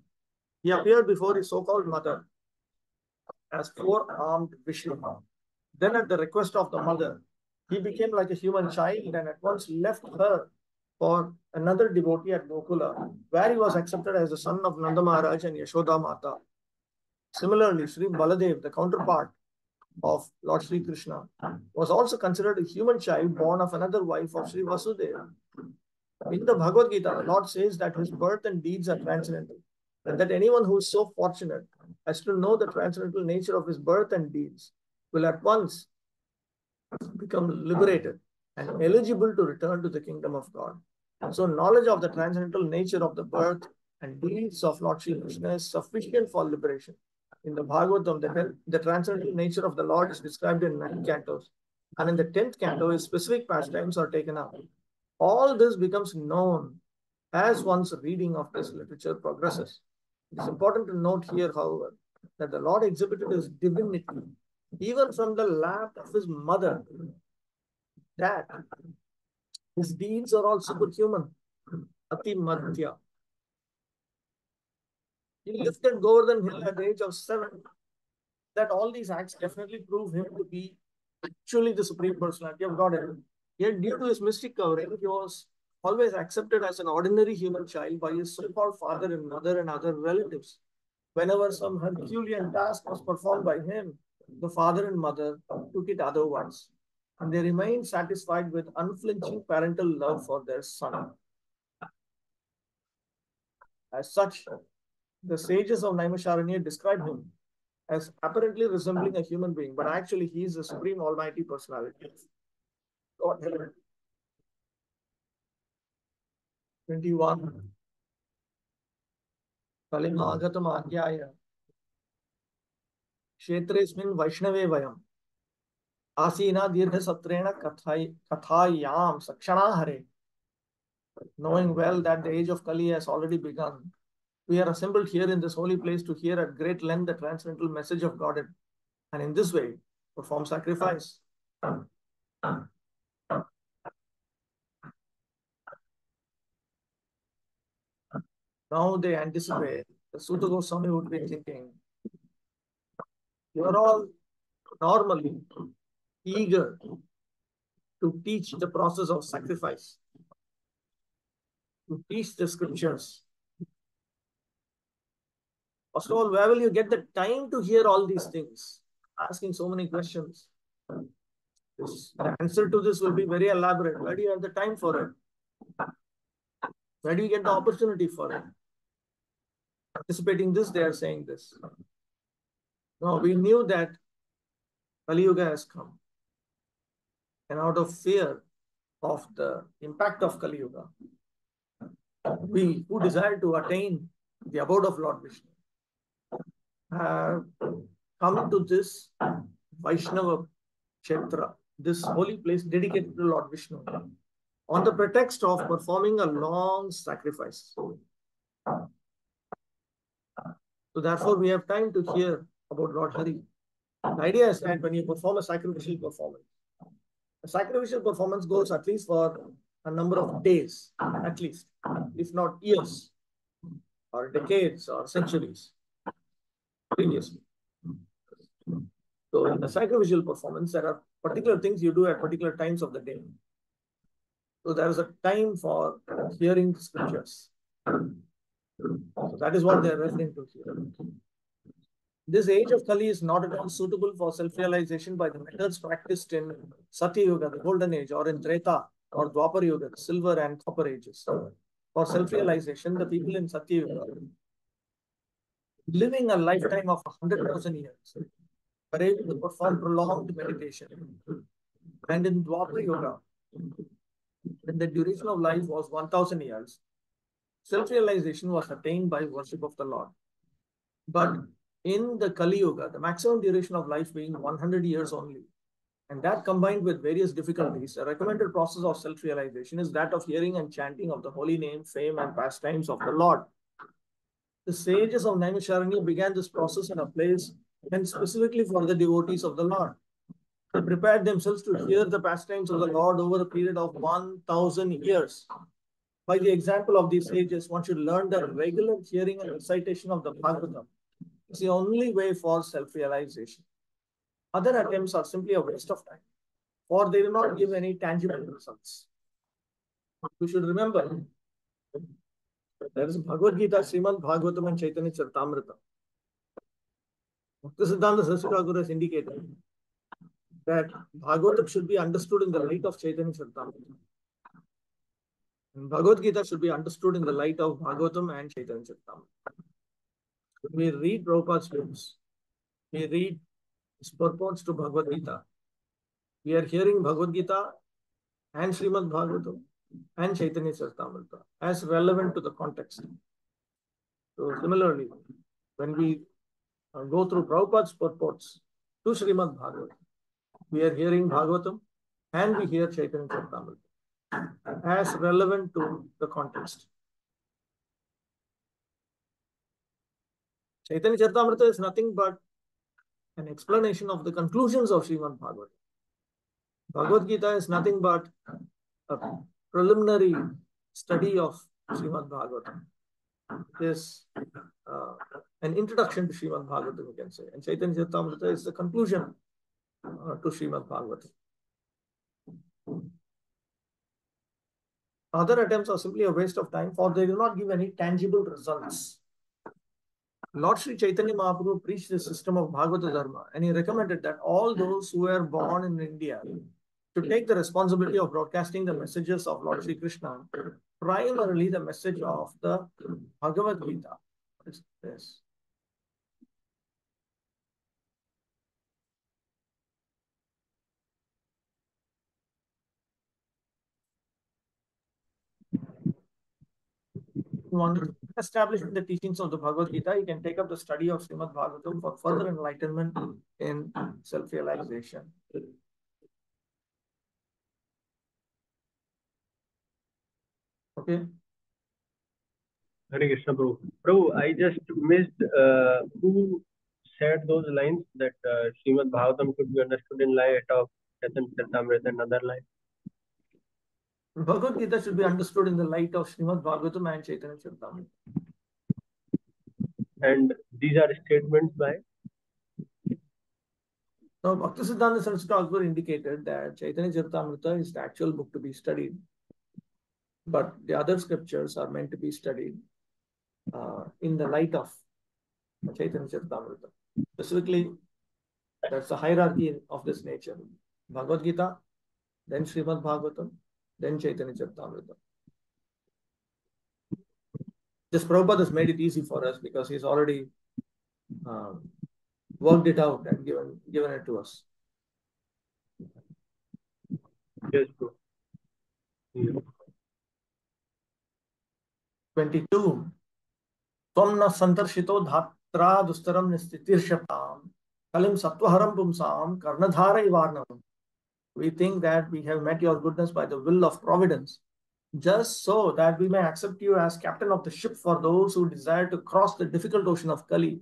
He appeared before his so-called mother as four-armed Vishnu. Then at the request of the mother, he became like a human child and at once left her for another devotee at Gokula, where he was accepted as the son of Nanda Maharaj and Yashoda Mata. Similarly, Sri Baladev, the counterpart of Lord Sri Krishna, was also considered a human child born of another wife of Sri Vasudeva. In the Bhagavad Gita, the Lord says that his birth and deeds are transcendental, and that anyone who is so fortunate as to know the transcendental nature of his birth and deeds will at once become liberated and eligible to return to the kingdom of God. So knowledge of the transcendental nature of the birth and deeds of Lord Sri Krishna is sufficient for liberation. In the Bhagavatam, the transcendental nature of the Lord is described in 9 cantos, and in the 10th canto, his specific pastimes are taken up. All this becomes known as one's reading of this literature progresses. It is important to note here, however, that the Lord exhibited his divinity even from the lap of his mother, that his deeds are all superhuman. Ati Madhya. He lifted Govardhan Hill at the age of 7. That all these acts definitely prove him to be actually the Supreme Personality of Godhead. Yet due to his mystic covering, he was always accepted as an ordinary human child by his so-called father and mother and other relatives. Whenever some Herculean task was performed by him, the father and mother took it otherwise, and they remained satisfied with unflinching parental love for their son. As such, the sages of Naimisharanya describe him as apparently resembling a human being, but actually he is the Supreme Almighty Personality. God. 21. Kalimagatam Adhyaya. Kshetresmin Vaishnave Vayam. Asina Dirgha Satrena Kathayam Sakshana Hare. Knowing well that the age of Kali has already begun, we are assembled here in this holy place to hear at great length the transcendental message of Godhead, and in this way perform sacrifice. Now they anticipate, the Sutta Goswami would be thinking, you are all normally eager to teach the process of sacrifice, to teach the scriptures. First of all, where will you get the time to hear all these things? Asking so many questions. The answer to this will be very elaborate. Where do you have the time for it? Where do you get the opportunity for it? Anticipating this, they are saying this. No, we knew that Kali Yuga has come. And out of fear of the impact of Kali Yuga, we who desire to attain the abode of Lord Vishnu have come to this Vaishnava Kshetra, this holy place dedicated to Lord Vishnu, on the pretext of performing a long sacrifice. So therefore, we have time to hear about Lord Hari. The idea is that when you perform a sacrificial performance goes at least for a number of days, at least, if not years. or decades or centuries previously. So in the sacrificial performance, there are particular things you do at particular times of the day. So there is a time for hearing scriptures. So that is what they are referring to here. This age of Kali is not at all suitable for self-realization by the methods practiced in Satya Yuga, the golden age, or in Treta or Dwapar Yuga, the silver and copper ages. For self-realization, the people in Satya Yuga, living a lifetime of 100,000 years, were able to perform prolonged meditation. And in Dwapar Yuga, when the duration of life was 1,000 years, self-realization was attained by worship of the Lord. But in the Kali Yuga, the maximum duration of life being 100 years only, and that combined with various difficulties, the recommended process of self-realization is that of hearing and chanting of the holy name, fame, and pastimes of the Lord. The sages of Naimisharanya began this process in a place and specifically for the devotees of the Lord. They prepared themselves to hear the pastimes of the Lord over a period of 1,000 years. By the example of these sages, one should learn that regular hearing and recitation of the Bhagavatam is the only way for self-realization. Other attempts are simply a waste of time, for they do not give any tangible results. We should remember there is Bhagavad Gita, Srimad Bhagavatam, and Chaitanya Charitamrita. Bhaktisiddhanta Saraswati Thakur has indicated that Bhagavatam should be understood in the light of Chaitanya Charitamrita. And Bhagavad Gita should be understood in the light of Bhagavatam and Chaitanya Charitamrita. When we read Prabhupada's books, we read his purports to Bhagavad Gita. We are hearing Bhagavad Gita and Srimad Bhagavatam and Chaitanya Charitamrita as relevant to the context. So similarly, when we go through Prabhupada's purports to Srimad Bhagavatam, we are hearing Bhagavatam and we hear Chaitanya Charitamrita as relevant to the context. Chaitanya Charitamrita is nothing but an explanation of the conclusions of Srimad Bhagavatam. Bhagavad Gita is nothing but a preliminary study of Srimad Bhagavatam. It is an introduction to Srimad Bhagavatam, you can say. And Chaitanya Charitamrita is the conclusion to Srimad Bhagavatam. Other attempts are simply a waste of time, for they do not give any tangible results. Lord Sri Chaitanya Mahaprabhu preached the system of Bhagavata Dharma, and he recommended that all those who were born in India should take the responsibility of broadcasting the messages of Lord Sri Krishna, primarily the message of the Bhagavad Gita. What is this? Want establishing the teachings of the Bhagavad Gita, you can take up the study of Srimad Bhagavatam for further enlightenment in self-realization. Okay. Hare Krishna, Prabhu. Prabhu, I just missed who said those lines that Srimad Bhagavatam should be understood in light of Chaitanya Charitamrita and other lines. Bhagavad Gita should be understood in the light of Srimad Bhagavatam and Chaitanya Charitamrita. And these are statements by? Now, Bhaktisiddhanta Saraswati Thakur indicated that Chaitanya Charitamrita is the actual book to be studied, but the other scriptures are meant to be studied in the light of Chaitanya Charitamrita. Specifically, that's the hierarchy of this nature. Bhagavad Gita, then Srimad Bhagavatam, then Chaitanya Charitamrita. This Prabhupada has made it easy for us because he's already worked it out and given it to us. Yes, bro. Yeah. 22. Tomna santarshito dhatra dustaram nistitirshapam kalim sattvaharam pumsam karnadhara ivarnam. We think that we have met your goodness by the will of providence, just so that we may accept you as captain of the ship for those who desire to cross the difficult ocean of Kali,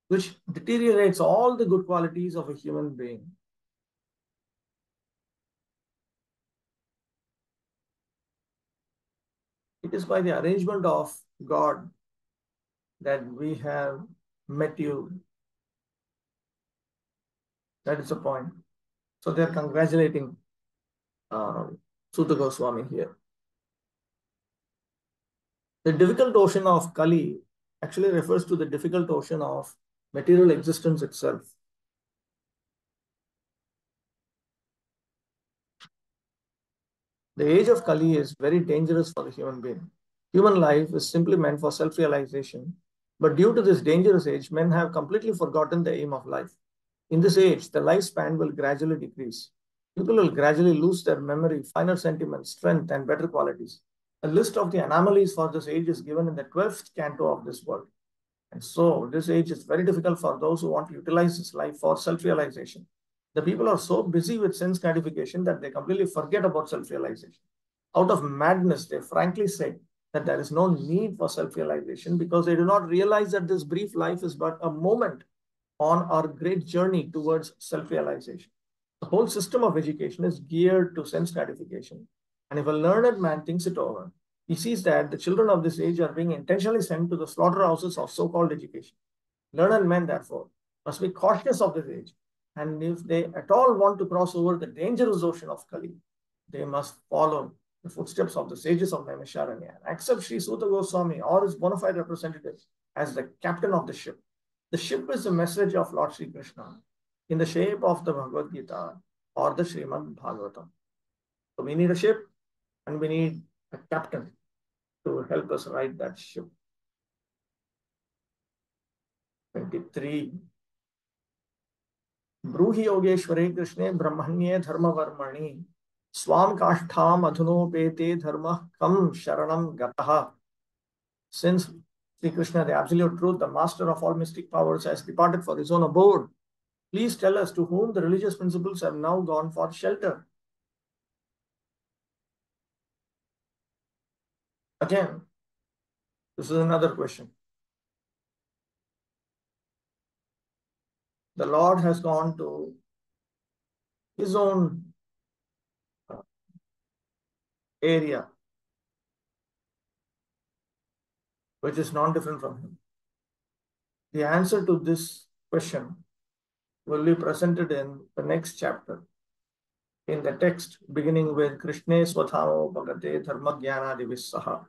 which deteriorates all the good qualities of a human being. It is by the arrangement of God that we have met you. That is the point. So they are congratulating Suta Goswami here. The difficult ocean of Kali actually refers to the difficult ocean of material existence itself. The age of Kali is very dangerous for the human being. Human life is simply meant for self-realization, but due to this dangerous age, men have completely forgotten the aim of life. In this age, the lifespan will gradually decrease. People will gradually lose their memory, finer sentiments, strength, and better qualities. A list of the anomalies for this age is given in the 12th canto of this world. And so, this age is very difficult for those who want to utilize this life for self-realization. The people are so busy with sense gratification that they completely forget about self-realization. Out of madness, they frankly say that there is no need for self-realization because they do not realize that this brief life is but a moment on our great journey towards self-realization. The whole system of education is geared to sense gratification. And if a learned man thinks it over, he sees that the children of this age are being intentionally sent to the slaughterhouses of so-called education. Learned men, therefore, must be cautious of this age. And if they at all want to cross over the dangerous ocean of Kali, they must follow the footsteps of the sages of Naimisharanya and accept Sri Suta Goswami or his bona fide representative as the captain of the ship. The ship is the message of Lord Sri Krishna in the shape of the Bhagavad Gita or the Srimad Bhagavatam. So we need a ship and we need a captain to help us ride that ship. 23. Bruhi Yogeshware Krishne Brahmanye Dharma Varmani Swam Kashtham Adhunopete Dharma Kam Sharanam Gataha. Since Sri Krishna, the absolute truth, the master of all mystic powers, has departed for his own abode, please tell us to whom the religious principles have now gone for shelter. Again, this is another question. The Lord has gone to his own area, which is non-different from him. The answer to this question will be presented in the next chapter, in the text beginning with Krishne Swathamo Bhagate Dharma Jnana Divissaha.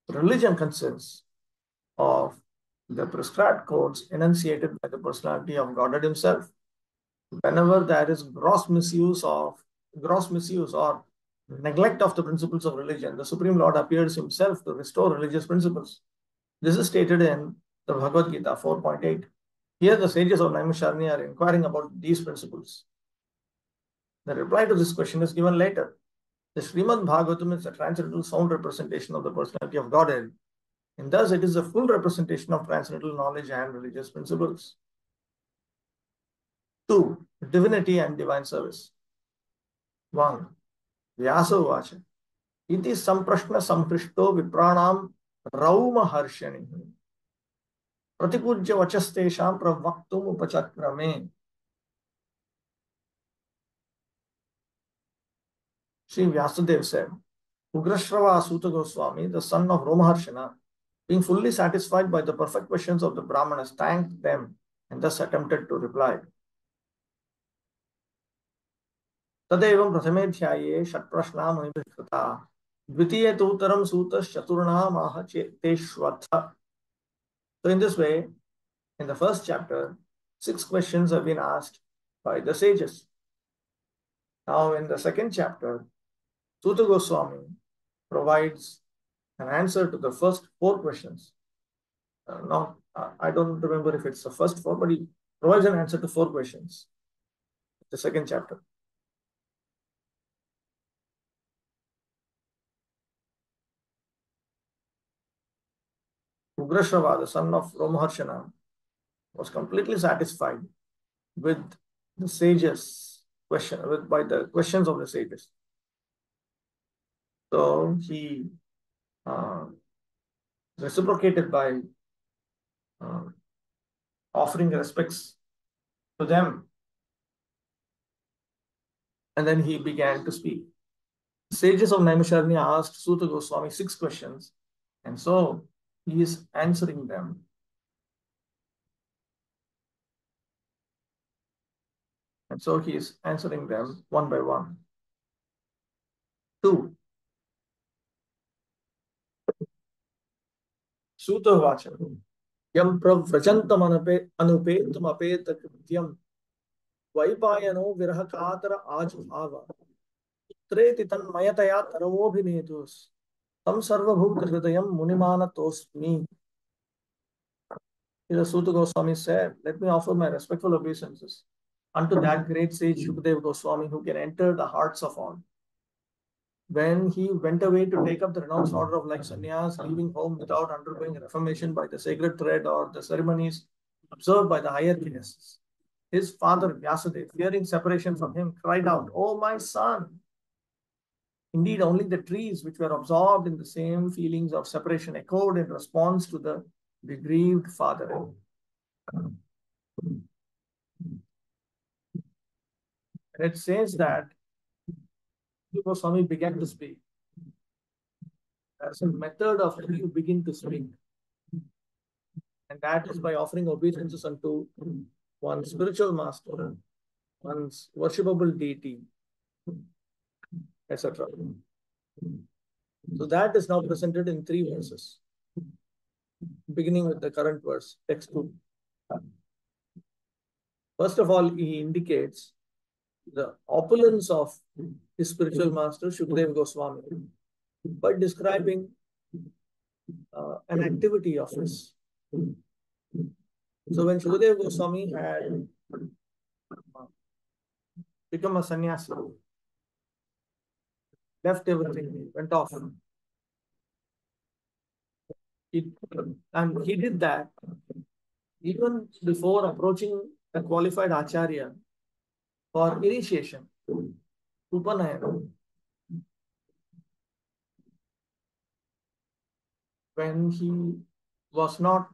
Religion consists of the prescribed codes enunciated by the personality of Godhead himself. Whenever there is gross misuse or neglect of the principles of religion, the Supreme Lord appears himself to restore religious principles. This is stated in the Bhagavad Gita 4.8. Here the sages of Naimisharanya are inquiring about these principles. The reply to this question is given later. The Srimad Bhagavatam is a transcendental sound representation of the personality of Godhead, and thus it is a full representation of transcendental knowledge and religious principles. 2. Divinity and divine service. 1. Vyasa Vacha. Iti samprashna samhrishto vipranam rauma harshani. Pratipujya vachastesham pravaktum upachakrame. Sri Vyasadeva said, Ugrashrava Suta Goswami, the son of Romaharshana, being fully satisfied by the perfect questions of the Brahmanas, thanked them and thus attempted to reply. Tadevam prathamedhyaye shatprashna munibhishrata dvitiye tu utaram sutas chaturna maha cheteshvatha. So in this way, in the first chapter, 6 questions have been asked by the sages. Now in the second chapter, Suta Goswami provides an answer to the first 4 questions. I don't remember if it's the first 4, but he provides an answer to 4 questions. The second chapter. Ugrashrava, the son of Romaharshana, was completely satisfied with the sages' by the questions of the sages. So he reciprocated by offering respects to them. And then he began to speak. The sages of Naimisharanya asked Suta Goswami 6 questions, And so he is answering them. And so he is answering them one by one. 2. Sutavacha. Yam pravrajantam anupetum apeta krityam vaipayano virahakatara ajbhava treti tanmayataya taravobhinetus tam sarvabhuta hridayam munimanatosmi. The Suta Goswami said, let me offer my respectful obeisances unto that great sage Shukadeva Goswami who can enter the hearts of all. When he went away to take up the renounced order of like sannyas, leaving home without undergoing reformation by the sacred thread or the ceremonies observed by the higher castes, his father Vyasadeva, fearing separation from him, cried out, "Oh my son!" Indeed, only the trees which were absorbed in the same feelings of separation echoed in response to the begrieved father. And it says that Goswami began to speak. As a method of how you begin to speak. And that is by offering obeisances unto one's spiritual master, one's worshipable deity, etc. So that is now presented in 3 verses, beginning with the current verse, text 2. First of all, he indicates the opulence of his spiritual master, Shukadeva Goswami, by describing an activity of his. So when Shukadeva Goswami had become a sannyasi, left everything, went off. And he did that even before approaching a qualified acharya for initiation, Upanayana. When he was not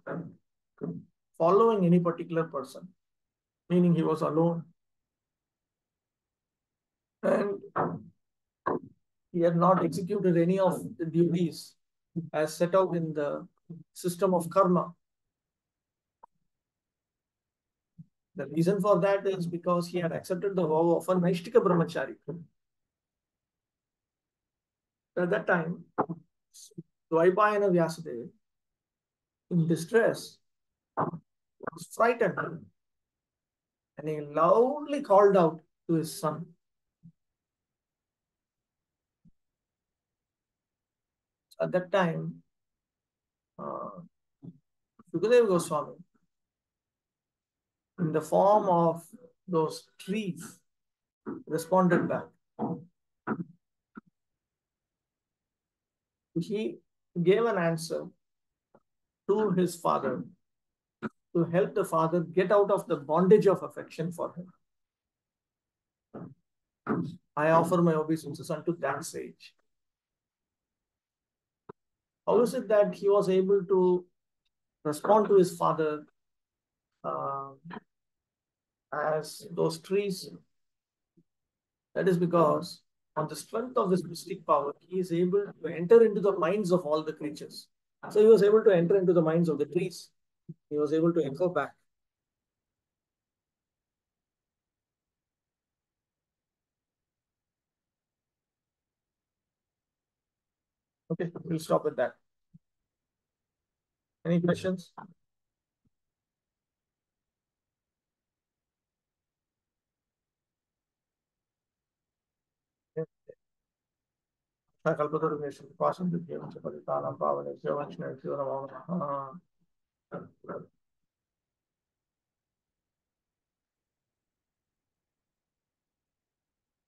following any particular person, meaning he was alone. And he had not executed any of the duties as set out in the system of karma. The reason for that is because he had accepted the vow of a Naishtika Brahmachari. At that time, Dvaipayana Vyasadeva, in distress, was frightened and he loudly called out to his son. At that time, Shukadeva Goswami, in the form of those trees, responded back. He gave an answer to his father to help the father get out of the bondage of affection for him. I offer my obeisances unto that sage. How is it that he was able to respond to his father as those trees? That is because on the strength of his mystic power, he is able to enter into the minds of all the creatures. So he was able to enter into the minds of the trees. He was able to echo back. Okay, we'll stop with that. Any questions?